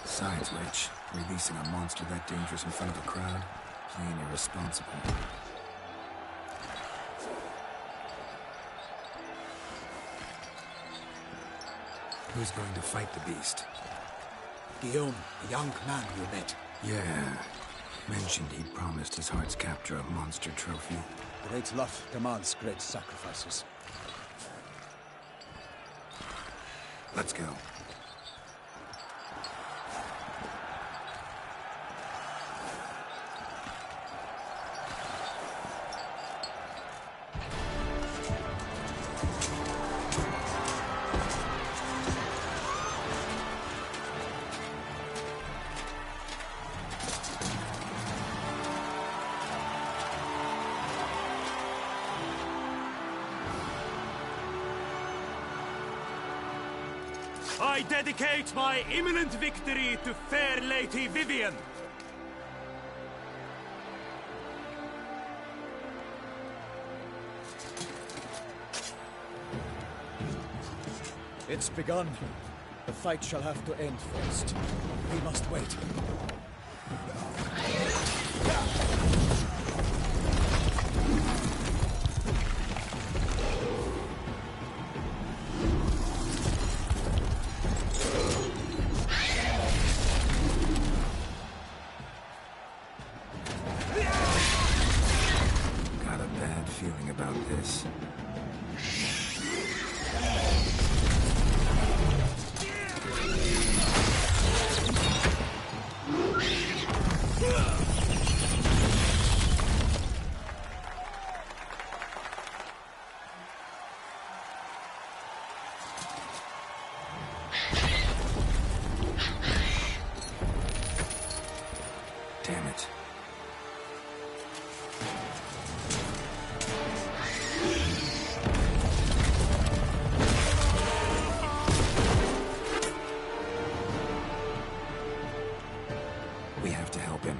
Besides which, releasing a monster that dangerous in front of a crowd? Plain irresponsible. Who's going to fight the beast? Guillaume, the young man you met. Yeah. Mentioned he'd promised his heart's capture a monster trophy. Great love demands great sacrifices. Let's go. I dedicate my imminent victory to fair Lady Vivian. It's begun. The fight shall have to end first. We must wait. Got a bad feeling about this. Damn it. We have to help him.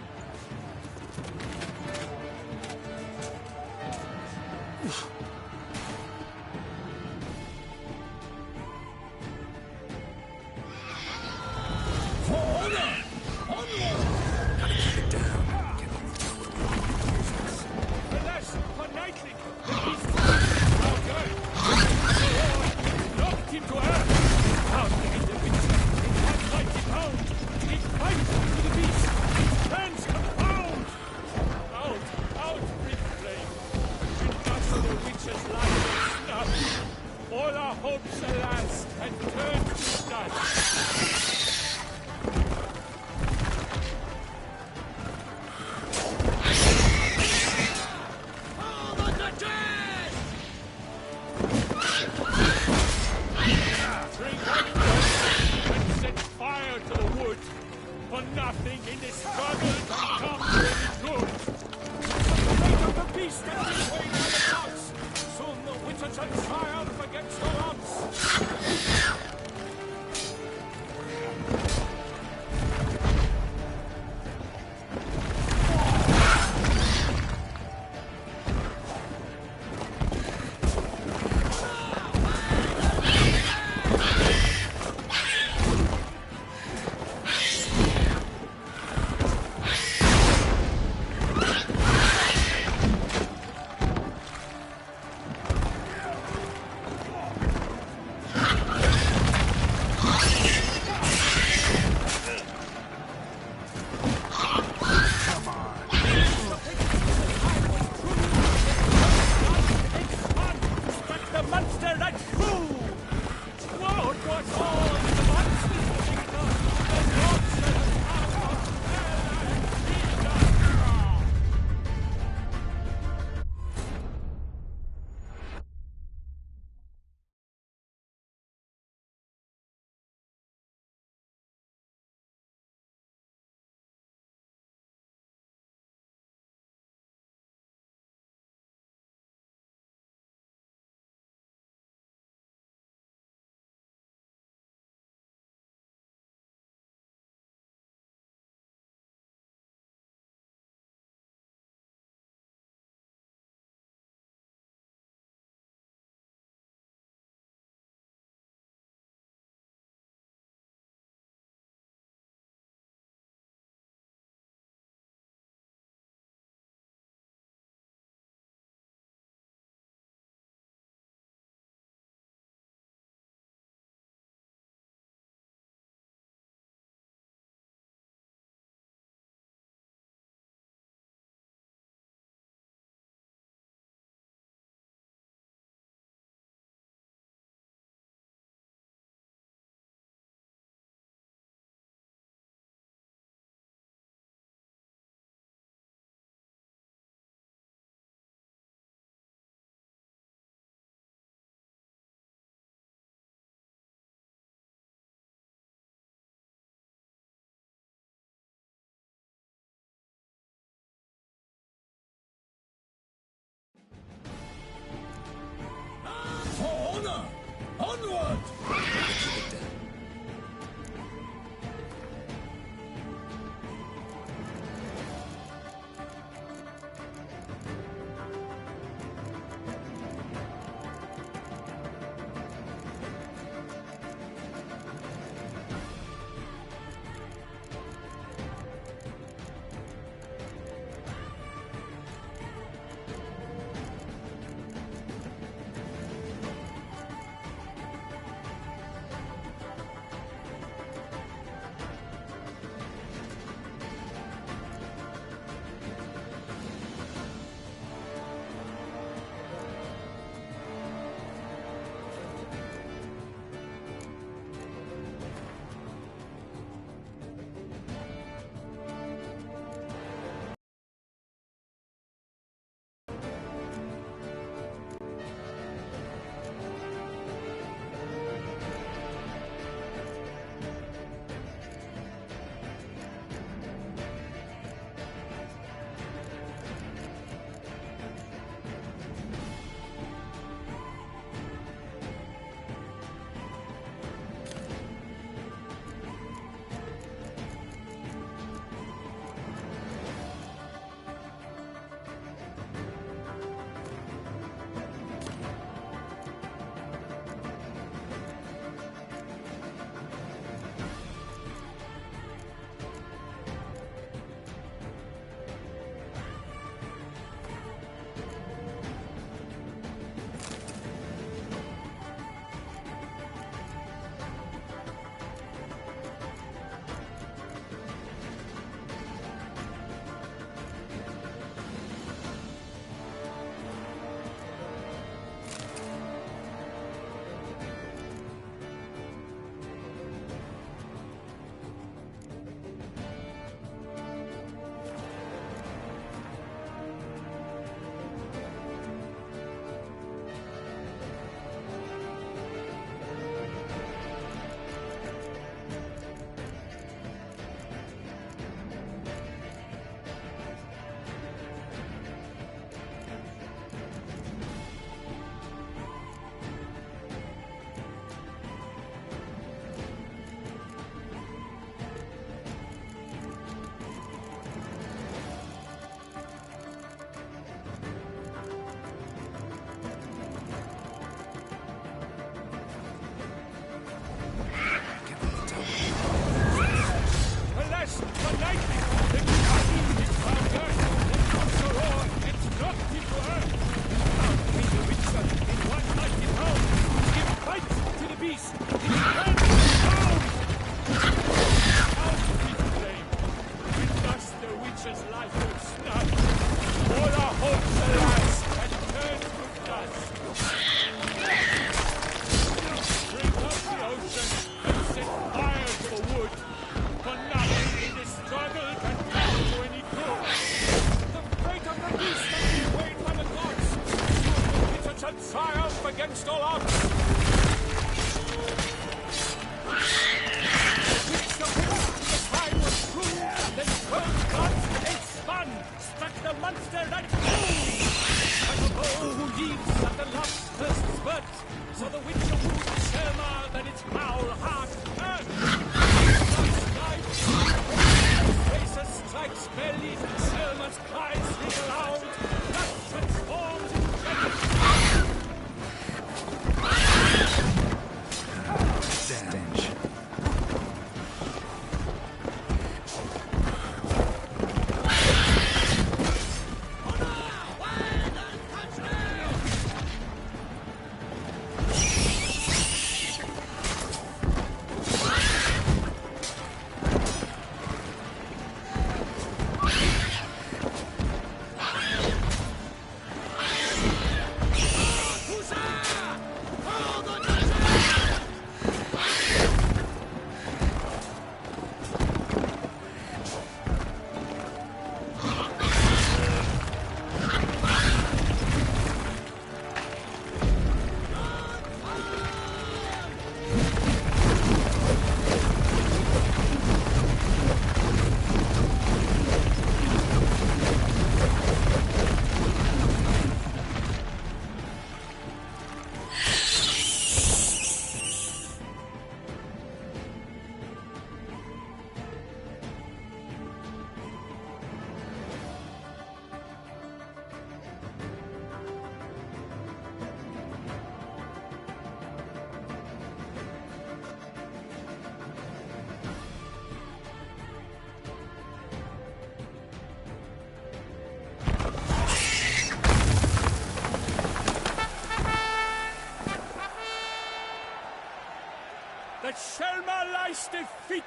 All our hopes, alas, and turned to dust. Bring and set fire to the wood, for nothing in this struggle can come to any good. The fate of the beast has been weighed by the gods. Soon the witcher shall triumph against the odds.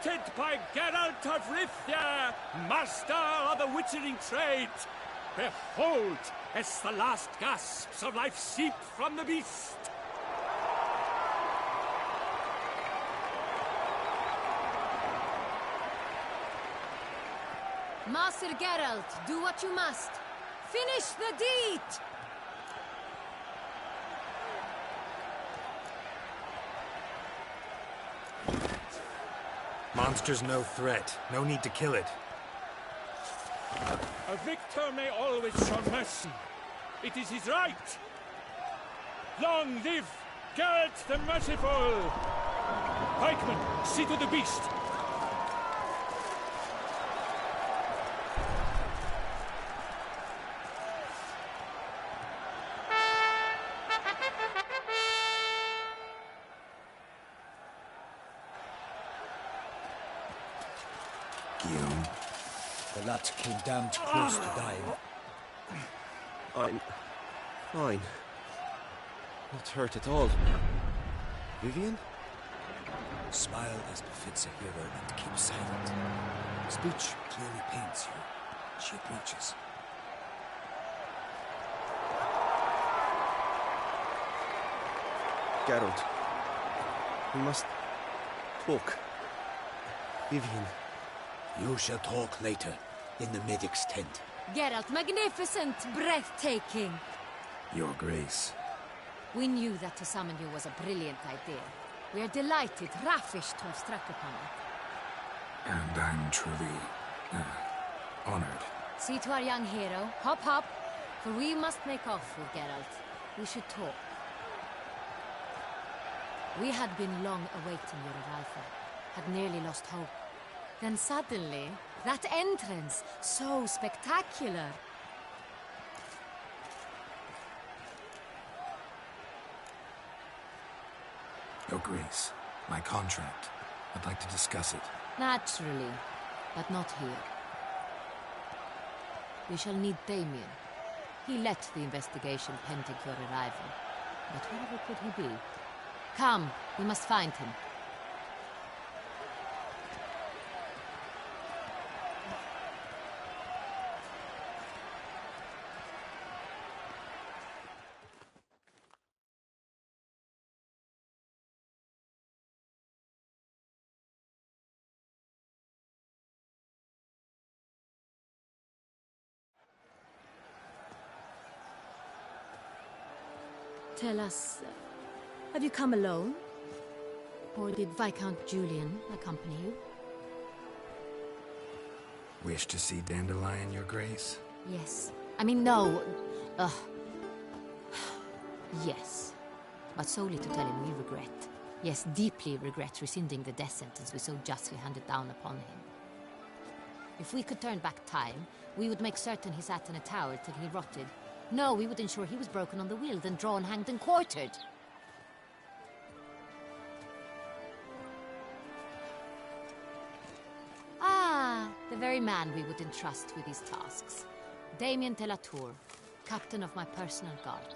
created by Geralt of Rivia, master of the witchering trade. Behold, as the last gasps of life seep from the beast. Master Geralt, do what you must. Finish the deed! Monster's no threat. No need to kill it. A victor may always show mercy. It is his right. Long live Geralt the Merciful! Pikeman, see to the beast. Guillaume. The lad came damned close to dying. I'm fine. Not hurt at all. Vivian? Smile as befits a hero and keep silent. Speech clearly pains you. She approaches. Geralt. We must talk. Vivian. You shall talk later, in the medic's tent. Geralt, magnificent, breathtaking. Your Grace. We knew that to summon you was a brilliant idea. We are delighted, ravished to have struck upon it. And I'm truly honored. See to our young hero. Hop, hop. For we must make off with Geralt. We should talk. We had been long awaiting your arrival. Had nearly lost hope. Then suddenly, that entrance, so spectacular. Your Grace, my contract. I'd like to discuss it. Naturally, but not here. We shall need Damien. He led the investigation pending your arrival. But wherever could he be? Come, we must find him. Tell us, have you come alone? Or did Viscount Julian accompany you? Wish to see Dandelion, Your Grace? Yes. I mean, no. Yes. But solely to tell him we regret. Yes, deeply regret rescinding the death sentence we so justly handed down upon him. If we could turn back time, we would make certain he sat in a tower till he rotted. No, we would ensure he was broken on the wheel, then drawn, hanged, and quartered. Ah, the very man we would entrust with these tasks. Damien de la Tour, captain of my personal guard.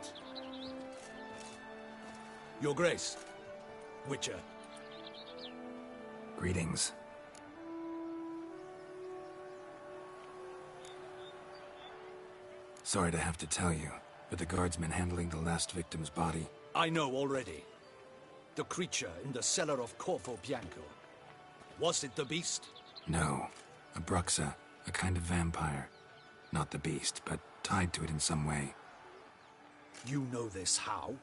Your Grace. Witcher. Greetings. Sorry to have to tell you, but the guardsmen handling the last victim's body... I know already. The creature in the cellar of Corvo Bianco. Was it the beast? No. A Bruxa, a kind of vampire. Not the beast, but tied to it in some way. You know this how?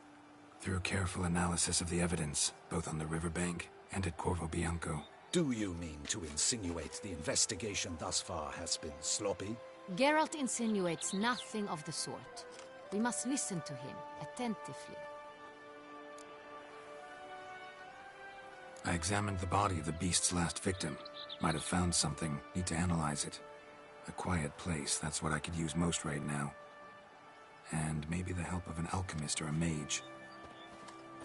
Through careful analysis of the evidence, both on the riverbank and at Corvo Bianco. Do you mean to insinuate the investigation thus far has been sloppy? Geralt insinuates nothing of the sort. We must listen to him attentively. I examined the body of the beast's last victim. Might have found something. Need to analyze it. A quiet place, that's what I could use most right now. And maybe the help of an alchemist or a mage.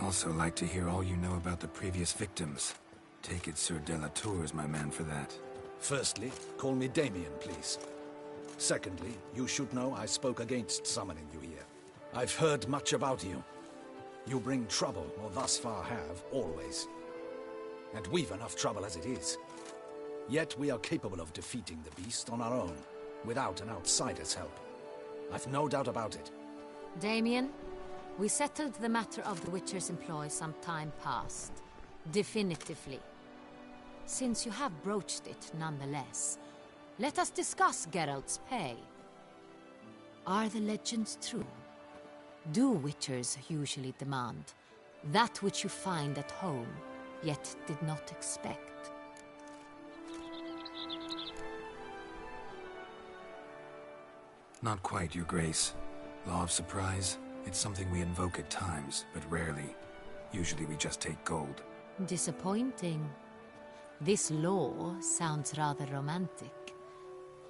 Also like to hear all you know about the previous victims. Take it Sir de la Tour is my man for that. Firstly, call me Damien, please. Secondly, you should know I spoke against summoning you here. I've heard much about you. You bring trouble, or thus far have, always. And we've enough trouble as it is. Yet we are capable of defeating the beast on our own, without an outsider's help. I've no doubt about it. Damien, we settled the matter of the Witcher's employ some time past. Definitively. Since you have broached it nonetheless, let us discuss Geralt's pay. Are the legends true? Do Witchers usually demand that which you find at home, yet did not expect? Not quite, Your Grace. Law of surprise, it's something we invoke at times, but rarely. Usually we just take gold. Disappointing. This law sounds rather romantic.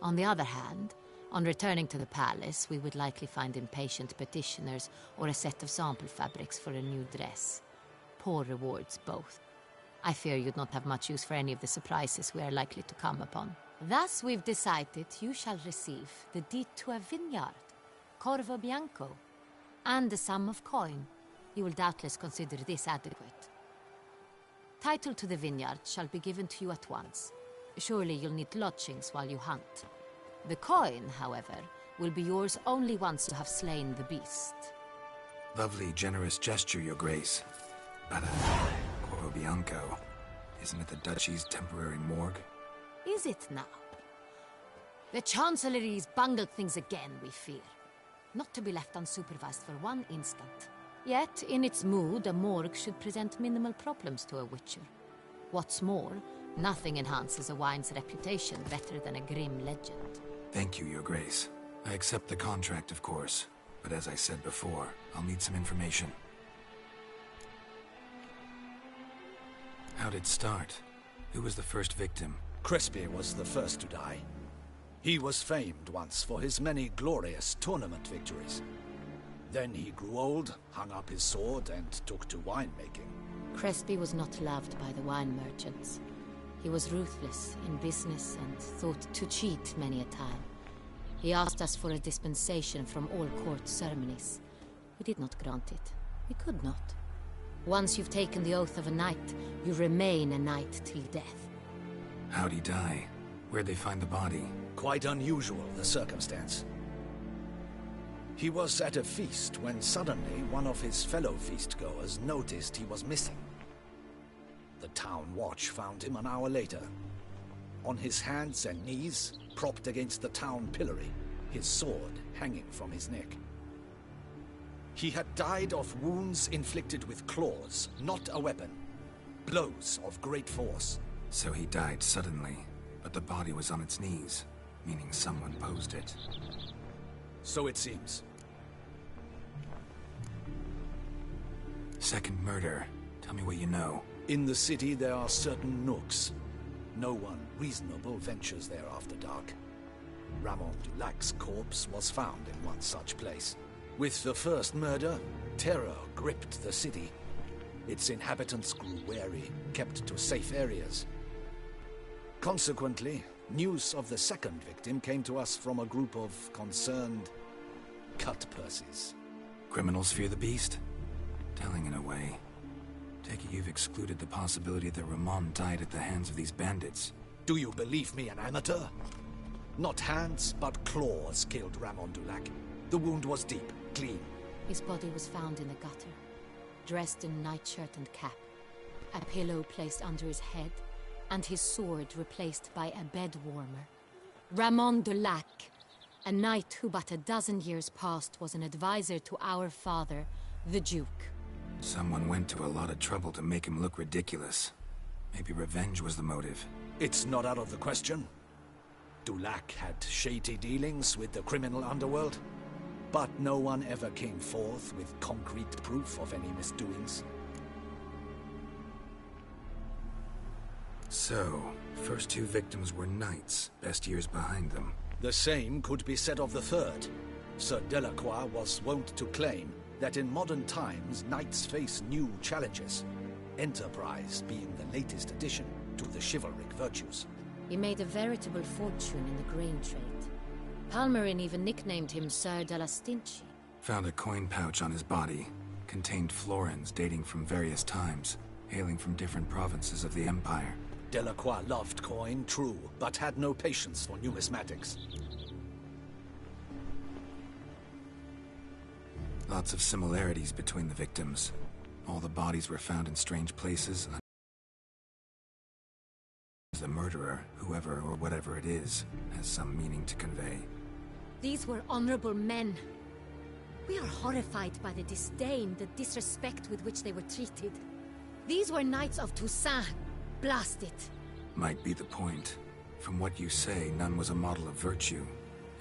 On the other hand, on returning to the palace, we would likely find impatient petitioners or a set of sample fabrics for a new dress. Poor rewards, both. I fear you'd not have much use for any of the surprises we are likely to come upon. Thus, we've decided you shall receive the deed to a vineyard, Corvo Bianco, and a sum of coin. You will doubtless consider this adequate. Title to the vineyard shall be given to you at once. Surely you'll need lodgings while you hunt. The coin, however, will be yours only once you have slain the beast. Lovely, generous gesture, Your Grace. But, Corvo Bianco, isn't it the Duchy's temporary morgue? Is it now? The Chancellery's bungled things again, we fear. Not to be left unsupervised for one instant. Yet, in its mood, a morgue should present minimal problems to a Witcher. What's more, nothing enhances a wine's reputation better than a grim legend. Thank you, Your Grace. I accept the contract, of course. But as I said before, I'll need some information. How'd it start? Who was the first victim? Crespi was the first to die. He was famed once for his many glorious tournament victories. Then he grew old, hung up his sword, and took to winemaking. Crespi was not loved by the wine merchants. He was ruthless in business and thought to cheat many a time. He asked us for a dispensation from all court ceremonies. We did not grant it. We could not. Once you've taken the oath of a knight, you remain a knight till death. How'd he die? Where'd they find the body? Quite unusual, the circumstance. He was at a feast when suddenly one of his fellow feastgoers noticed he was missing. The town watch found him an hour later. On his hands and knees, propped against the town pillory, his sword hanging from his neck. He had died of wounds inflicted with claws, not a weapon. Blows of great force. So he died suddenly, but the body was on its knees, meaning someone posed it. So it seems. Second murder. Tell me what you know. In the city there are certain nooks. No one reasonable ventures there after dark. Ramon Dulac's corpse was found in one such place. With the first murder, terror gripped the city. Its inhabitants grew wary, kept to safe areas. Consequently, news of the second victim came to us from a group of concerned cut-purses. Criminals fear the beast? Telling in a way. Take it you've excluded the possibility that Ramon died at the hands of these bandits. Do you believe me an amateur? Not hands, but claws killed Ramon Dulac. The wound was deep, clean. His body was found in the gutter, dressed in nightshirt and cap, a pillow placed under his head, and his sword replaced by a bed warmer. Ramon Dulac, a knight who but a dozen years past was an advisor to our father, the Duke. Someone went to a lot of trouble to make him look ridiculous. Maybe revenge was the motive. It's not out of the question. Dulac had shady dealings with the criminal underworld, but no one ever came forth with concrete proof of any misdoings. So, first two victims were knights, best years behind them. The same could be said of the third. Sir Delacroix was wont to claim that in modern times knights face new challenges, enterprise being the latest addition to the chivalric virtues. He made a veritable fortune in the grain trade. Palmerin even nicknamed him Sir de la Stinchi. Found a coin pouch on his body. Contained florins dating from various times, hailing from different provinces of the Empire. Delacroix loved coin, true, but had no patience for numismatics. Lots of similarities between the victims. All the bodies were found in strange places. The murderer, whoever or whatever it is, has some meaning to convey. These were honorable men. We are horrified by the disdain, the disrespect with which they were treated. These were knights of Toussaint. Blast it. Might be the point. From what you say, none was a model of virtue.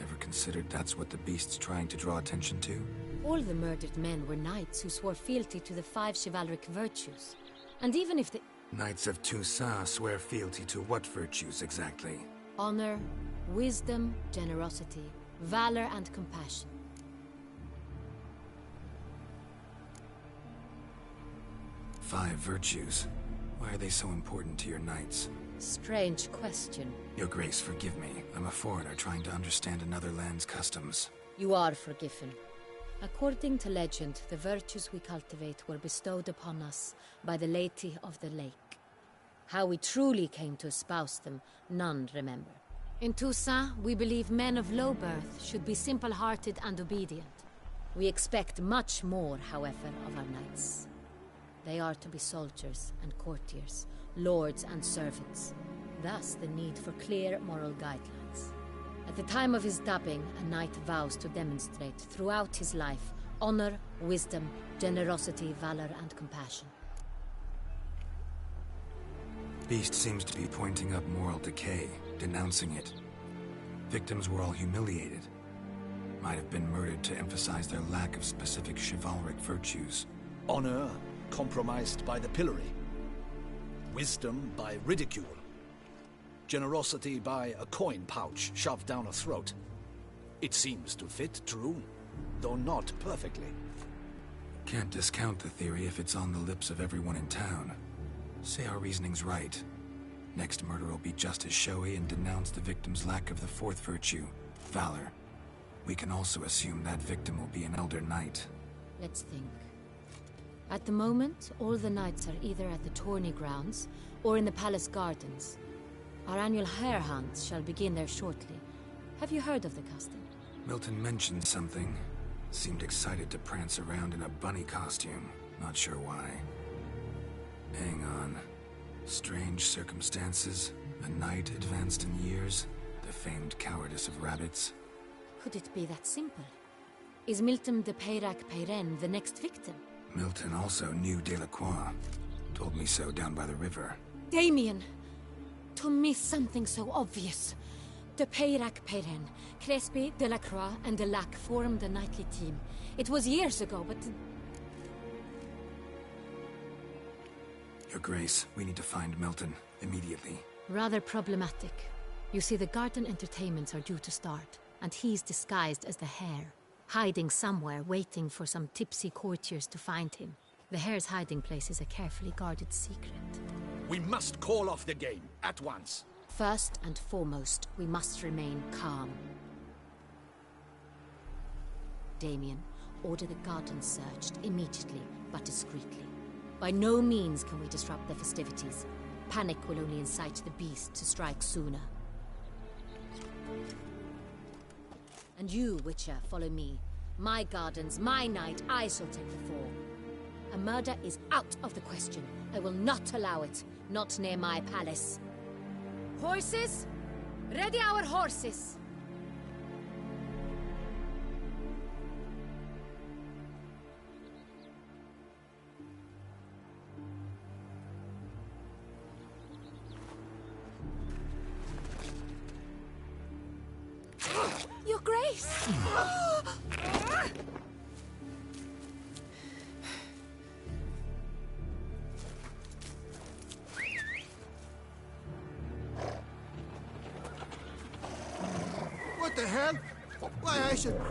Ever considered that's what the beast's trying to draw attention to? All the murdered men were knights who swore fealty to the 5 chivalric virtues. And even if the... Knights of Toussaint swear fealty to what virtues exactly? Honor, wisdom, generosity, valor, and compassion. Five virtues. Why are they so important to your knights? Strange question. Your Grace, forgive me. I'm a foreigner trying to understand another land's customs. You are forgiven. According to legend, the virtues we cultivate were bestowed upon us by the Lady of the Lake. How we truly came to espouse them, none remember. In Toussaint, we believe men of low birth should be simple-hearted and obedient. We expect much more, however, of our knights. They are to be soldiers and courtiers, lords and servants. Thus, the need for clear moral guidelines. At the time of his dubbing, a knight vows to demonstrate throughout his life honor, wisdom, generosity, valor, and compassion. Beast seems to be pointing up moral decay, denouncing it. Victims were all humiliated. Might have been murdered to emphasize their lack of specific chivalric virtues. Honor compromised by the pillory. Wisdom by ridicule. Generosity by a coin pouch shoved down a throat. It seems to fit, true, though not perfectly. Can't discount the theory if it's on the lips of everyone in town. Say our reasoning's right. Next murder will be just as showy and denounce the victim's lack of the fourth virtue, valor. We can also assume that victim will be an elder knight. Let's think. At the moment, all the knights are either at the tourney grounds or in the palace gardens. Our annual hare hunt shall begin there shortly. Have you heard of the custom? Milton mentioned something. Seemed excited to prance around in a bunny costume. Not sure why. Hang on. Strange circumstances. A knight advanced in years. The famed cowardice of rabbits. Could it be that simple? Is Milton de Peyrac-Peyren the next victim? Milton also knew Delacroix. Told me so down by the river. Damien! To miss something so obvious. De Peyrac-Peyren, Crespi, Delacroix, and Delac formed a knightly team. It was years ago, but... Your Grace, we need to find Milton, immediately. Rather problematic. You see, the garden entertainments are due to start, and he's disguised as the hare, hiding somewhere, waiting for some tipsy courtiers to find him. The hare's hiding place is a carefully guarded secret. We must call off the game, at once. First and foremost, we must remain calm. Damien, order the garden searched immediately, but discreetly. By no means can we disrupt the festivities. Panic will only incite the beast to strike sooner. And you, Witcher, follow me. My gardens, my night, I shall take the fall. A murder is out of the question. I will not allow it. Not near my palace. Horses? Ready our horses! Your Grace! What the hell? Why, I should...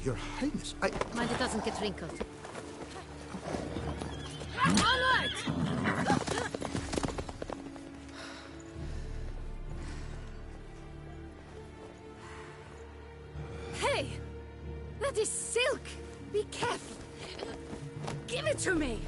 Your Highness, I... Mind it doesn't get wrinkled. Onward! Hey! That is silk! Be careful! Give it to me!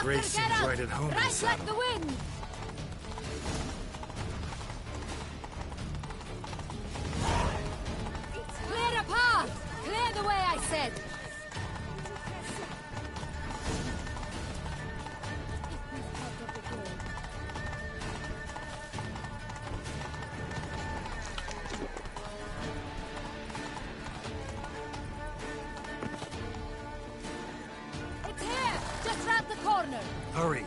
Grace seems right at home in the saddle. the wind! Clear a path! Clear the way, I said! It's here! Just round the corner! Hurry.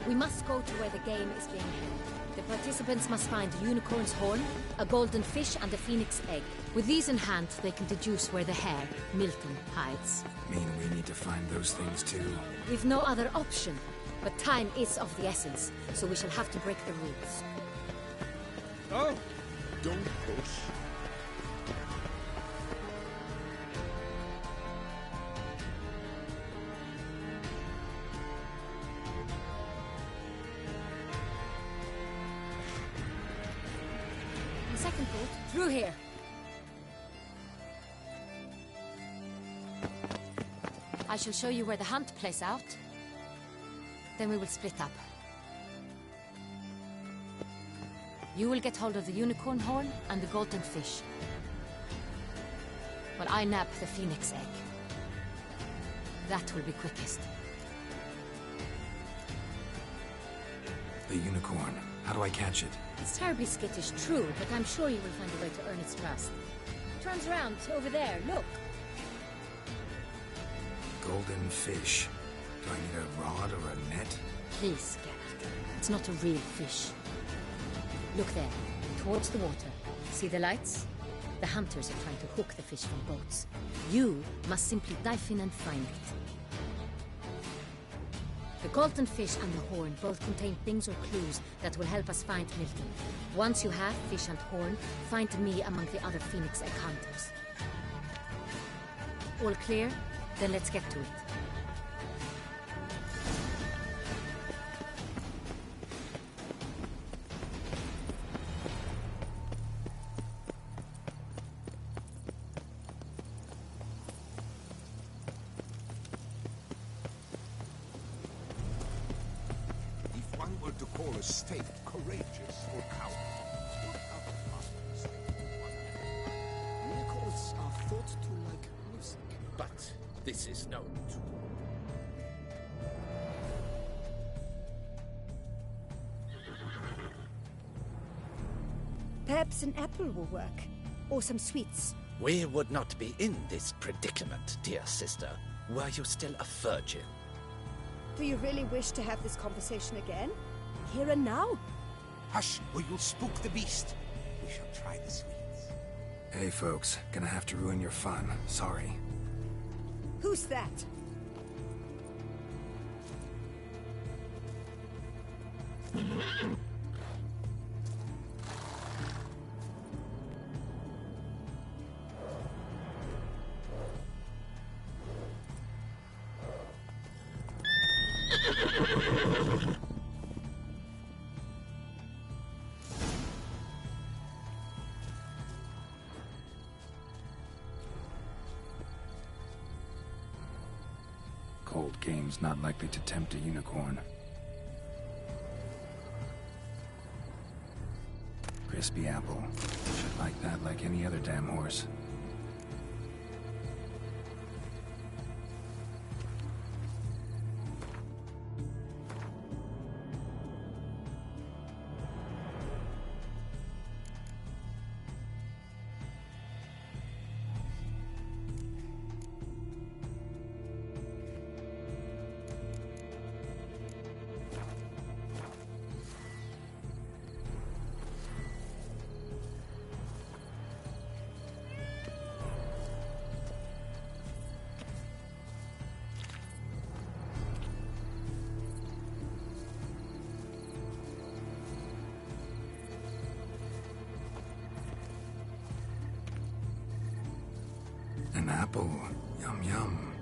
We must go to where the game is being held. The participants must find a unicorn's horn, a golden fish, and a phoenix egg. With these in hand, they can deduce where the hare, Milton, hides. Mean we need to find those things too? We've no other option. But time is of the essence, so we shall have to break the rules. Oh, don't push. Second boat, through here. I shall show you where the hunt plays out. Then we will split up. You will get hold of the unicorn horn and the golden fish, while I nab the phoenix egg. That will be quickest. The unicorn. How do I catch it? It's terribly skittish, true, but I'm sure you will find a way to earn its trust. Turns around, over there, look. Golden fish. Do I need a rod or a net? Please, Geralt. It's not a real fish. Look there, towards the water. See the lights? The hunters are trying to hook the fish from boats. You must simply dive in and find it. The golden fish and the horn both contain things or clues that will help us find Milton. Once you have fish and horn, find me among the other phoenix egg hunters. All clear? Then let's get to it. If one were to call a state courageous or cowardly, what other markers Unicorns are thought to like music, but this is known to. Perhaps an apple will work. Or some sweets. We would not be in this predicament, dear sister, were you still a virgin. Do you really wish to have this conversation again? Here and now? Hush, or you'll spook the beast. We shall try the sweets. Hey folks, gonna have to ruin your fun. Sorry. Who's that? Cold game's not likely to tempt a unicorn. Crispy apple. Should like that like any other damn horse. An apple. Yum yum.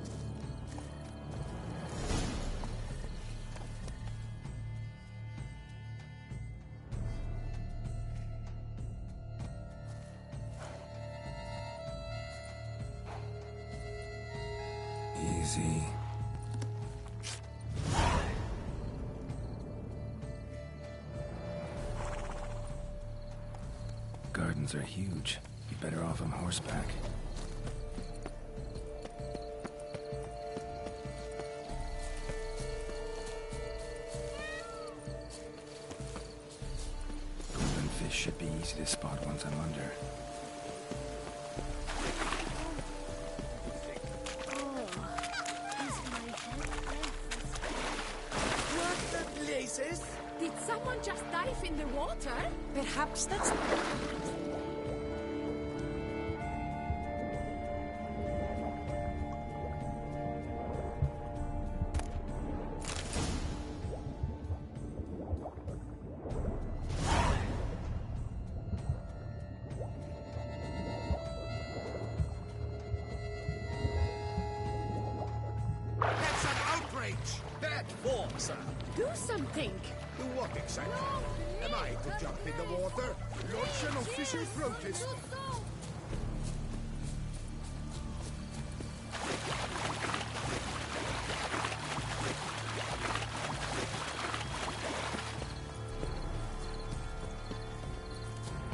Easy. Dragons are huge. Be better off on horseback. Golden fish should be easy to spot once I'm under. Did someone just dive in the water? Perhaps that's... That's an outrage! Bad form, sir. Do something! Do what exactly? Am I to jump in the water? Launch an official protest?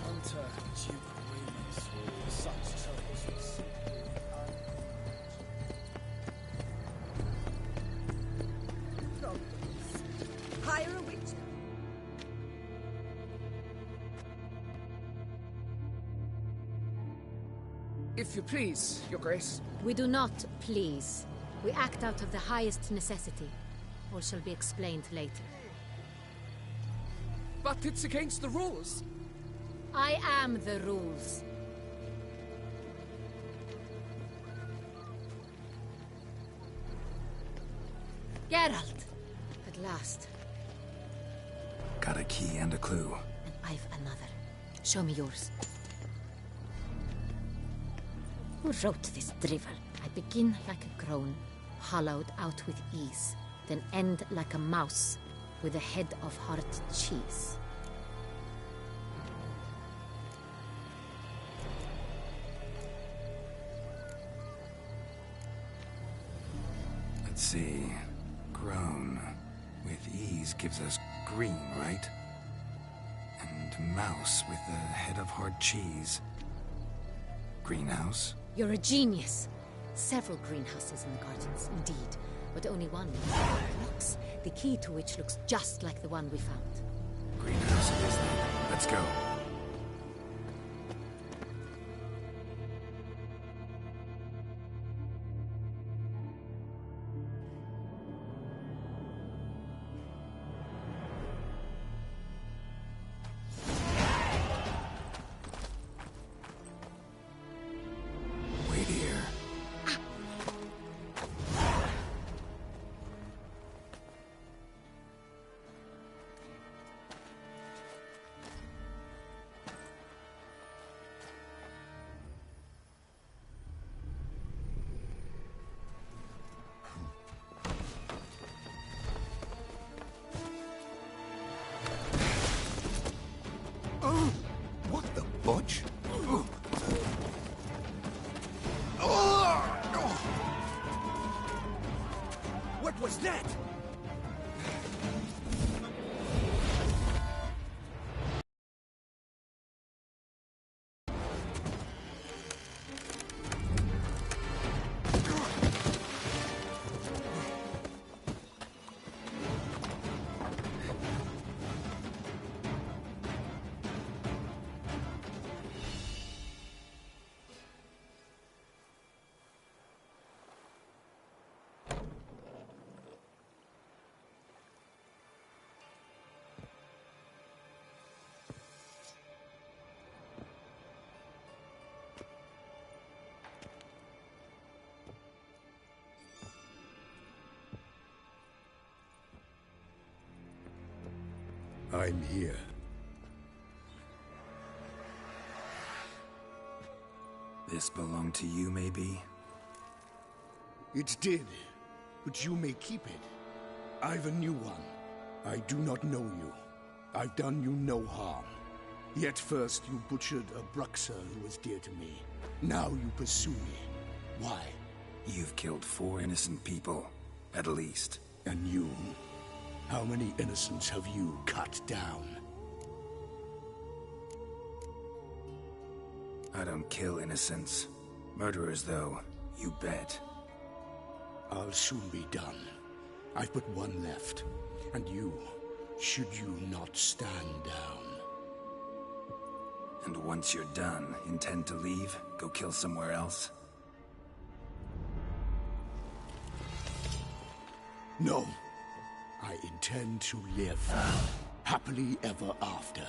Hunter, Duke Williams, such troubles will soon Hire a witch. If you please, Your Grace. We do not please. We act out of the highest necessity. All shall be explained later. But it's against the rules. I am the rules. Geralt! At last. Got a key and a clue. And I've another. Show me yours. Who wrote this drivel? I begin like a crone, hollowed out with ease, then end like a mouse, with a head of hard cheese. Let's see. Grown. With ease gives us green, right? And mouse with the head of hard cheese. Greenhouse? You're a genius. Several greenhouses in the gardens, indeed, but only one box, the key to which looks just like the one we found. Greenhouse it is then. Let's go. Wait here. Oh, what the fudge? What was that? I'm here. This belonged to you, maybe? It did, but you may keep it. I've a new one. I do not know you. I've done you no harm. Yet first you butchered a Bruxer who was dear to me. Now you pursue me. Why? You've killed 4 innocent people, at least. And you? How many innocents have you cut down? I don't kill innocents. Murderers, though, you bet. I'll soon be done. I've but one left. And you, should you not stand down. And once you're done, intend to leave? Go kill somewhere else? No. I intend to live happily ever after.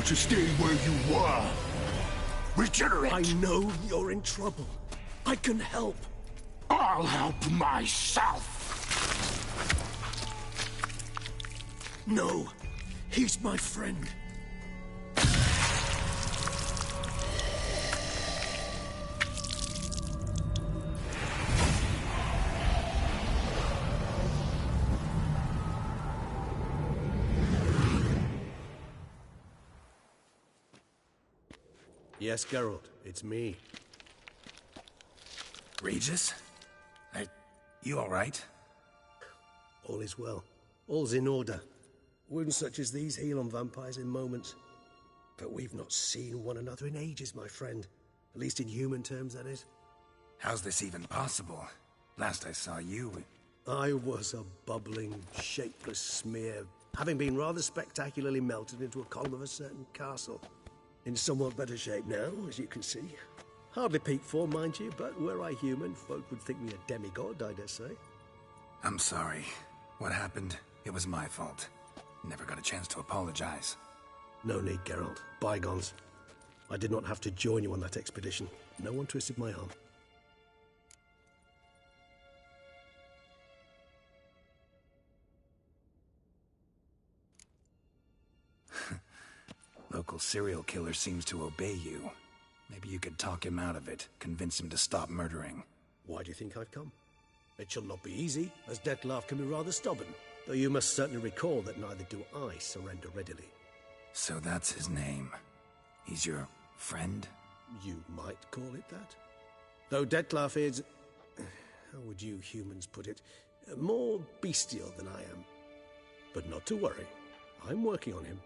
To stay where you were. Regenerate! I know you're in trouble. I can help. I'll help myself! No, he's my friend. Yes, Geralt, it's me. Regis? You all right? All is well. All's in order. Wounds such as these heal on vampires in moments. But we've not seen one another in ages, my friend. At least in human terms, that is. How's this even possible? Last I saw you... I was a bubbling, shapeless smear, having been rather spectacularly melted into a column of a certain castle. In somewhat better shape now, as you can see. Hardly peak form, mind you, but were I human, folk would think me a demigod, I dare say. I'm sorry. What happened, it was my fault. Never got a chance to apologize. No need, Geralt. Bygones. I did not have to join you on that expedition. No one twisted my arm. Local serial killer seems to obey you. Maybe you could talk him out of it, convince him to stop murdering. Why do you think I've come? It shall not be easy, as Dettlaff can be rather stubborn. Though you must certainly recall that neither do I surrender readily. So that's his name. He's your friend? You might call it that. Though Dettlaff is... how would you humans put it? More bestial than I am. But not to worry. I'm working on him.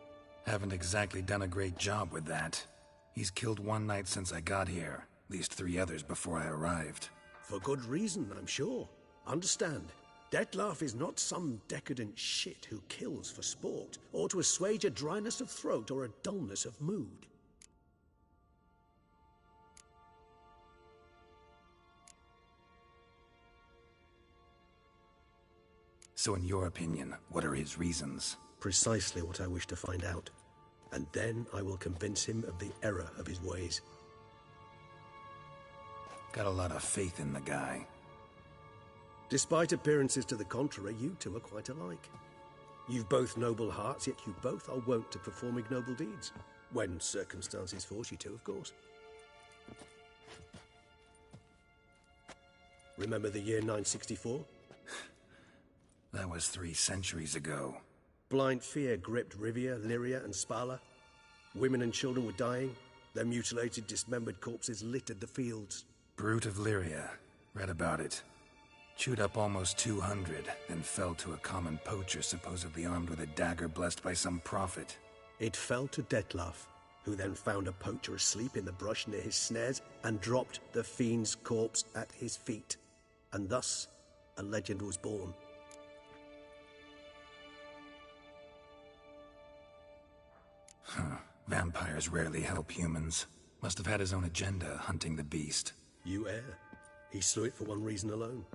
Haven't exactly done a great job with that. He's killed one knight since I got here. At least 3 others before I arrived. For good reason, I'm sure. Understand, Dettlaff is not some decadent shit who kills for sport, or to assuage a dryness of throat or a dullness of mood. So in your opinion, what are his reasons? Precisely what I wish to find out. And then I will convince him of the error of his ways. Got a lot of faith in the guy. Despite appearances to the contrary, you two are quite alike. You've both noble hearts, yet you both are wont to perform ignoble deeds. When circumstances force you to, of course. Remember the year 964? That was 3 centuries ago. Blind fear gripped Rivia, Lyria, and Spala. Women and children were dying. Their mutilated, dismembered corpses littered the fields. Brute of Lyria. Read about it. Chewed up almost 200, then fell to a common poacher supposedly armed with a dagger blessed by some prophet. It fell to Dettlaff, who then found a poacher asleep in the brush near his snares and dropped the fiend's corpse at his feet. And thus, a legend was born. Huh. Vampires rarely help humans. Must have had his own agenda, hunting the beast. You err. He slew it for one reason alone.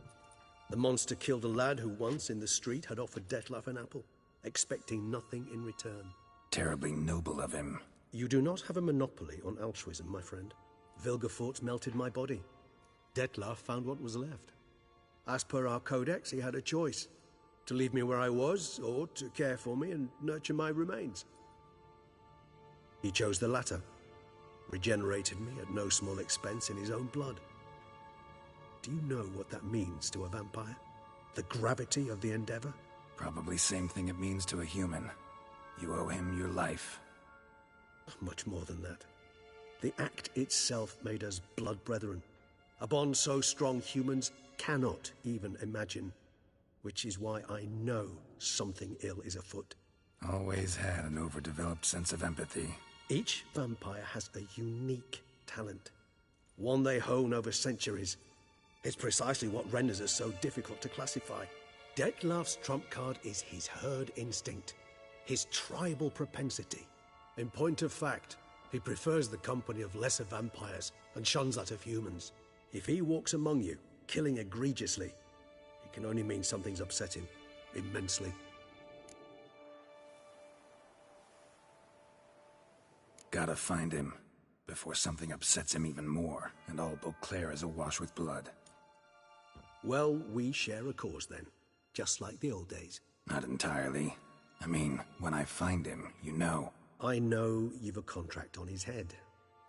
The monster killed a lad who once, in the street, had offered Dettlaff an apple, expecting nothing in return. Terribly noble of him. You do not have a monopoly on altruism, my friend. Vilgefortz melted my body. Dettlaff found what was left. As per our codex, he had a choice. To leave me where I was, or to care for me and nurture my remains. He chose the latter. Regenerated me at no small expense in his own blood. Do you know what that means to a vampire? The gravity of the endeavor? Probably same thing it means to a human. You owe him your life. Much more than that. The act itself made us blood brethren. A bond so strong humans cannot even imagine. Which is why I know something ill is afoot. Always had an overdeveloped sense of empathy. Each vampire has a unique talent. One they hone over centuries. It's precisely what renders us so difficult to classify. Dettlaff's trump card is his herd instinct. His tribal propensity. In point of fact, he prefers the company of lesser vampires and shuns that of humans. If he walks among you, killing egregiously, it can only mean something's upset him. Immensely. Gotta find him, before something upsets him even more, and all Beauclair is awash with blood. Well, we share a cause then, just like the old days. Not entirely. I mean, when I find him, you know. I know you've a contract on his head.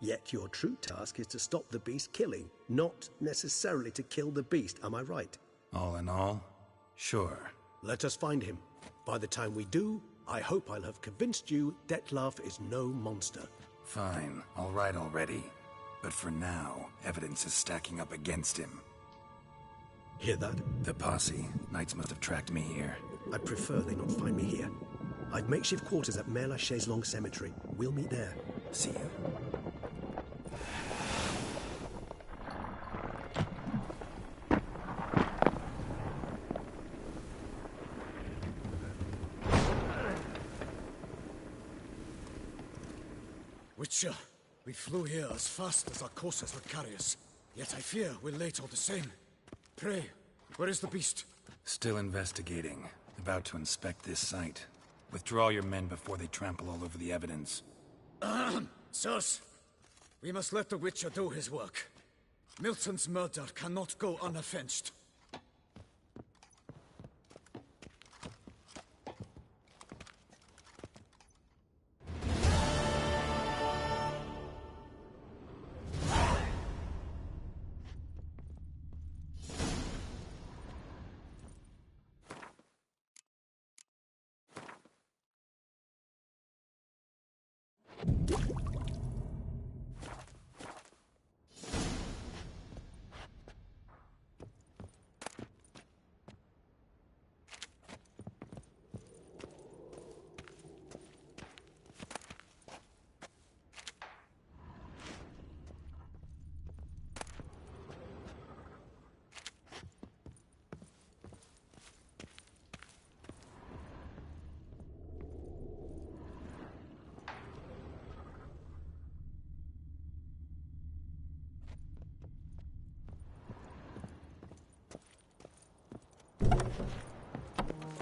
Yet your true task is to stop the beast killing, not necessarily to kill the beast, am I right? All in all, sure. Let us find him. By the time we do, I hope I'll have convinced you Dettlaff is no monster. Fine, all right already. But for now, evidence is stacking up against him. Hear that? The posse. Knights must have tracked me here. I prefer they not find me here. I've makeshift quarters at Mère la Chaise-Longue Cemetery. We'll meet there. See you. Witcher, we flew here as fast as our courses would carry us. Yet I fear we're late all the same. Pray, where is the beast? Still investigating. About to inspect this site. Withdraw your men before they trample all over the evidence. Sirs, we must let the Witcher do his work. Milton's murder cannot go unavenged.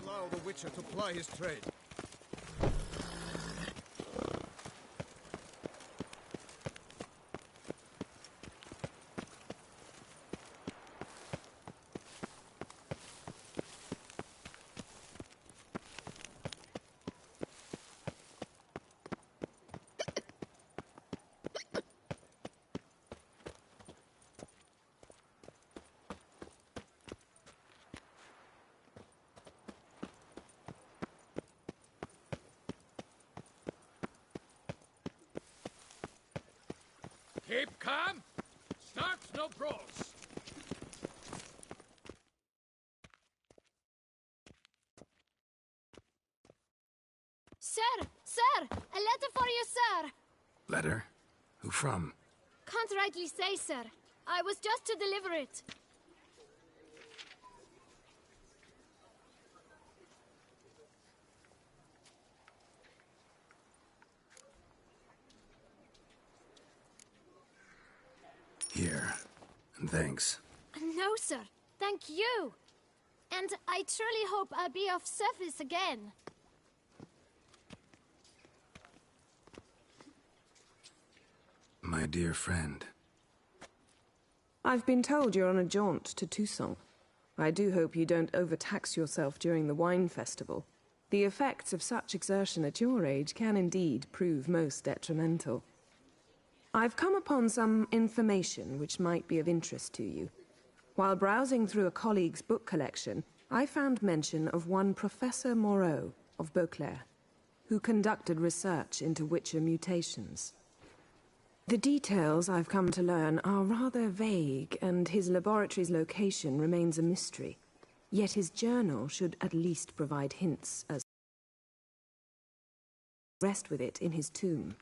Allow the Witcher to ply his trade. Keep calm. Start no brawls. Sir! Sir! A letter for you, sir! Letter? Who from? Can't rightly say, sir. I was just to deliver it. Here. And thanks. No, sir. Thank you. And I truly hope I'll be of service again. My dear friend. I've been told you're on a jaunt to Toussaint. I do hope you don't overtax yourself during the wine festival. The effects of such exertion at your age can indeed prove most detrimental. I've come upon some information which might be of interest to you. While browsing through a colleague's book collection, I found mention of one Professor Moreau of Beauclair, who conducted research into Witcher mutations. The details I've come to learn are rather vague, and his laboratory's location remains a mystery. Yet his journal should at least provide hints as rest with it in his tomb.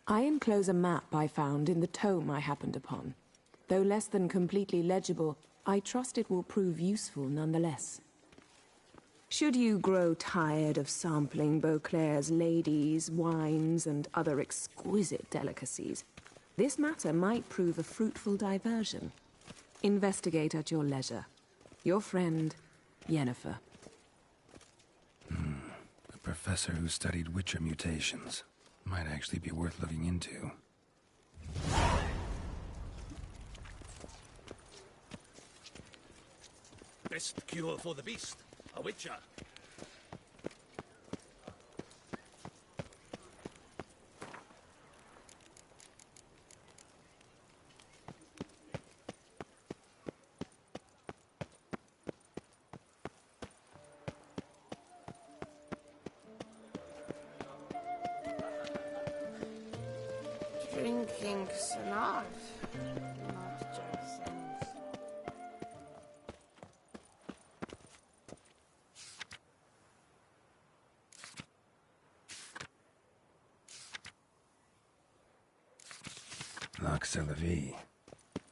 I enclose a map I found in the tome I happened upon. Though less than completely legible, I trust it will prove useful nonetheless. Should you grow tired of sampling Beauclair's ladies, wines, and other exquisite delicacies, this matter might prove a fruitful diversion. Investigate at your leisure. Your friend, Yennefer. A professor who studied Witcher mutations. Might actually be worth looking into. Best cure for the beast. A Witcher. Drinking's an art, not just sense. Loch Selavie.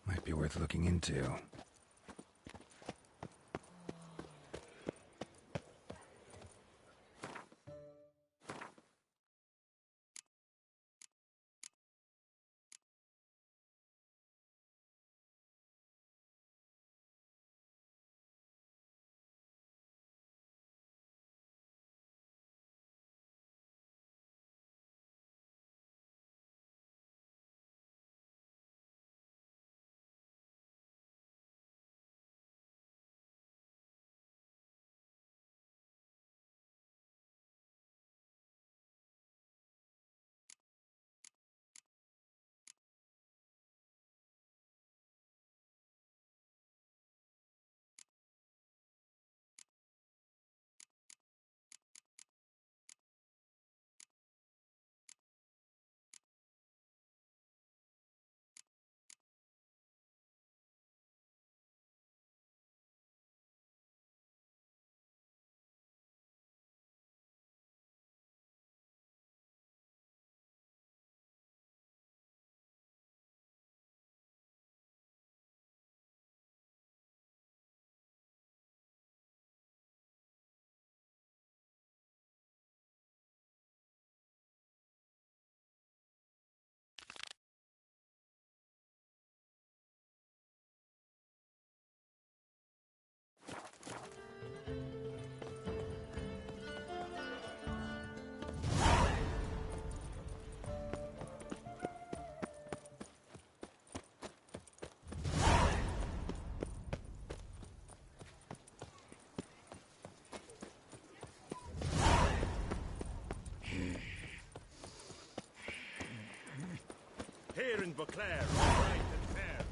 Might be worth looking into. King Beauclair, right and fair.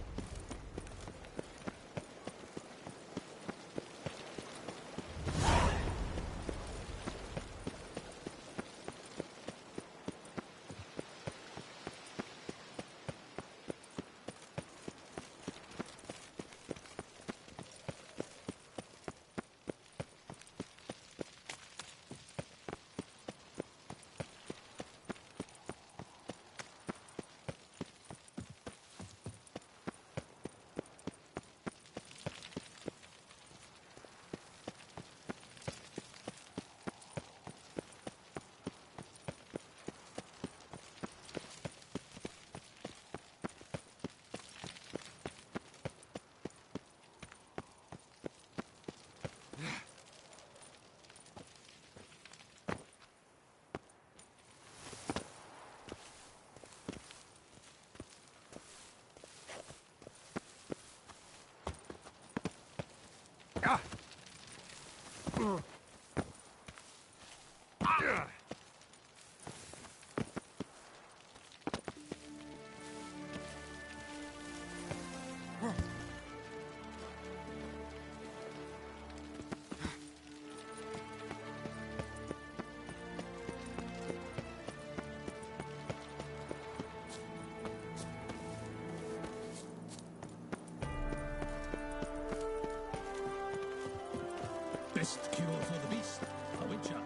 Best cure for the beast, a witcher.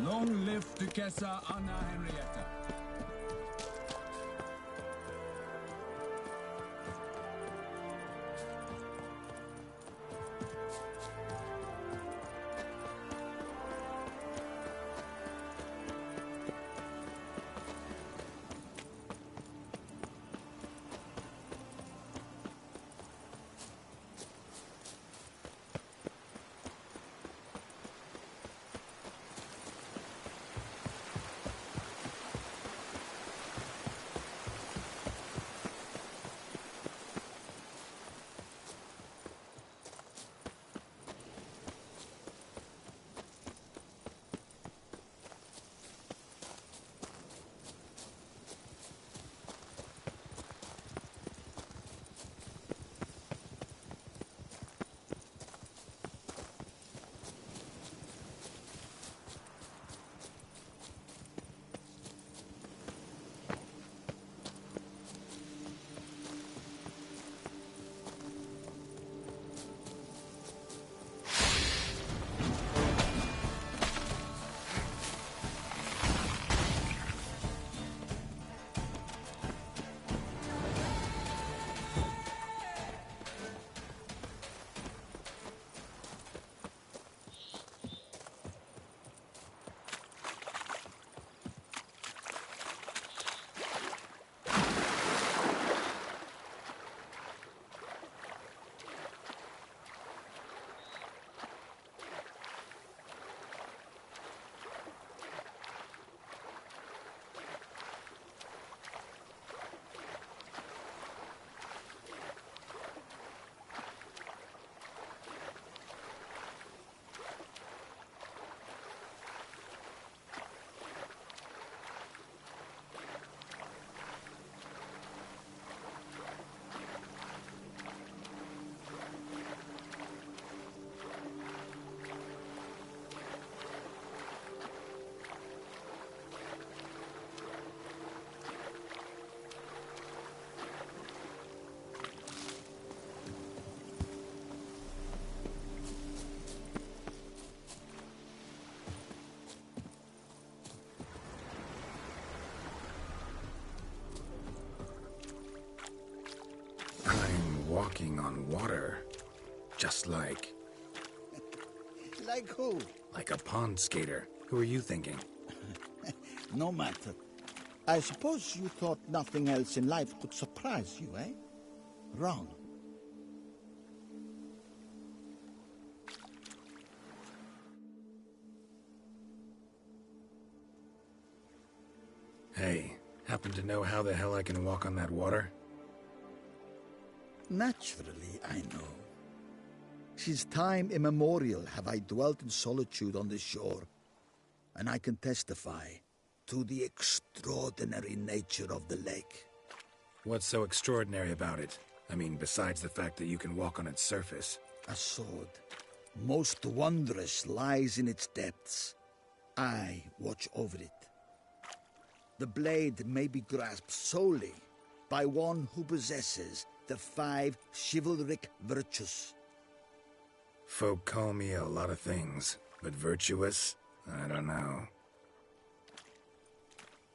Long live Duchessa Anna Henrietta. Walking on water. Just like... Like who? Like a pond skater. Who are you thinking? No matter. I suppose you thought nothing else in life could surprise you, eh? Wrong. Hey, happen to know how the hell I can walk on that water? Naturally, I know. Since time immemorial have I dwelt in solitude on this shore, and I can testify to the extraordinary nature of the lake. What's so extraordinary about it? I mean, besides the fact that you can walk on its surface. A sword, most wondrous, lies in its depths. I watch over it. The blade may be grasped solely by one who possesses the 5 chivalric virtues. Folk call me a lot of things, but virtuous? I don't know.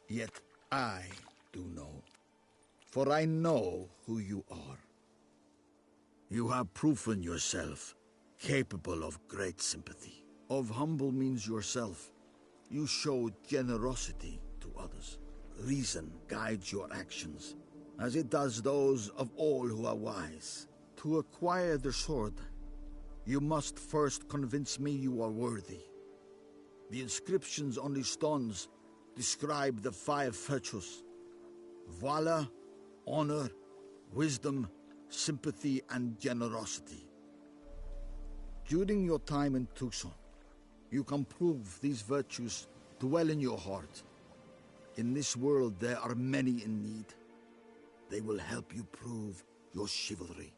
Yet I do know, for I know who you are. You have proven yourself capable of great sympathy. Of humble means yourself. You showed generosity to others. Reason guides your actions, as it does those of all who are wise. To acquire the sword, you must first convince me you are worthy. The inscriptions on the stones describe the 5 virtues: valor, honor, wisdom, sympathy, and generosity. During your time in Tucson, you can prove these virtues dwell in your heart. In this world, there are many in need. They will help you prove your chivalry.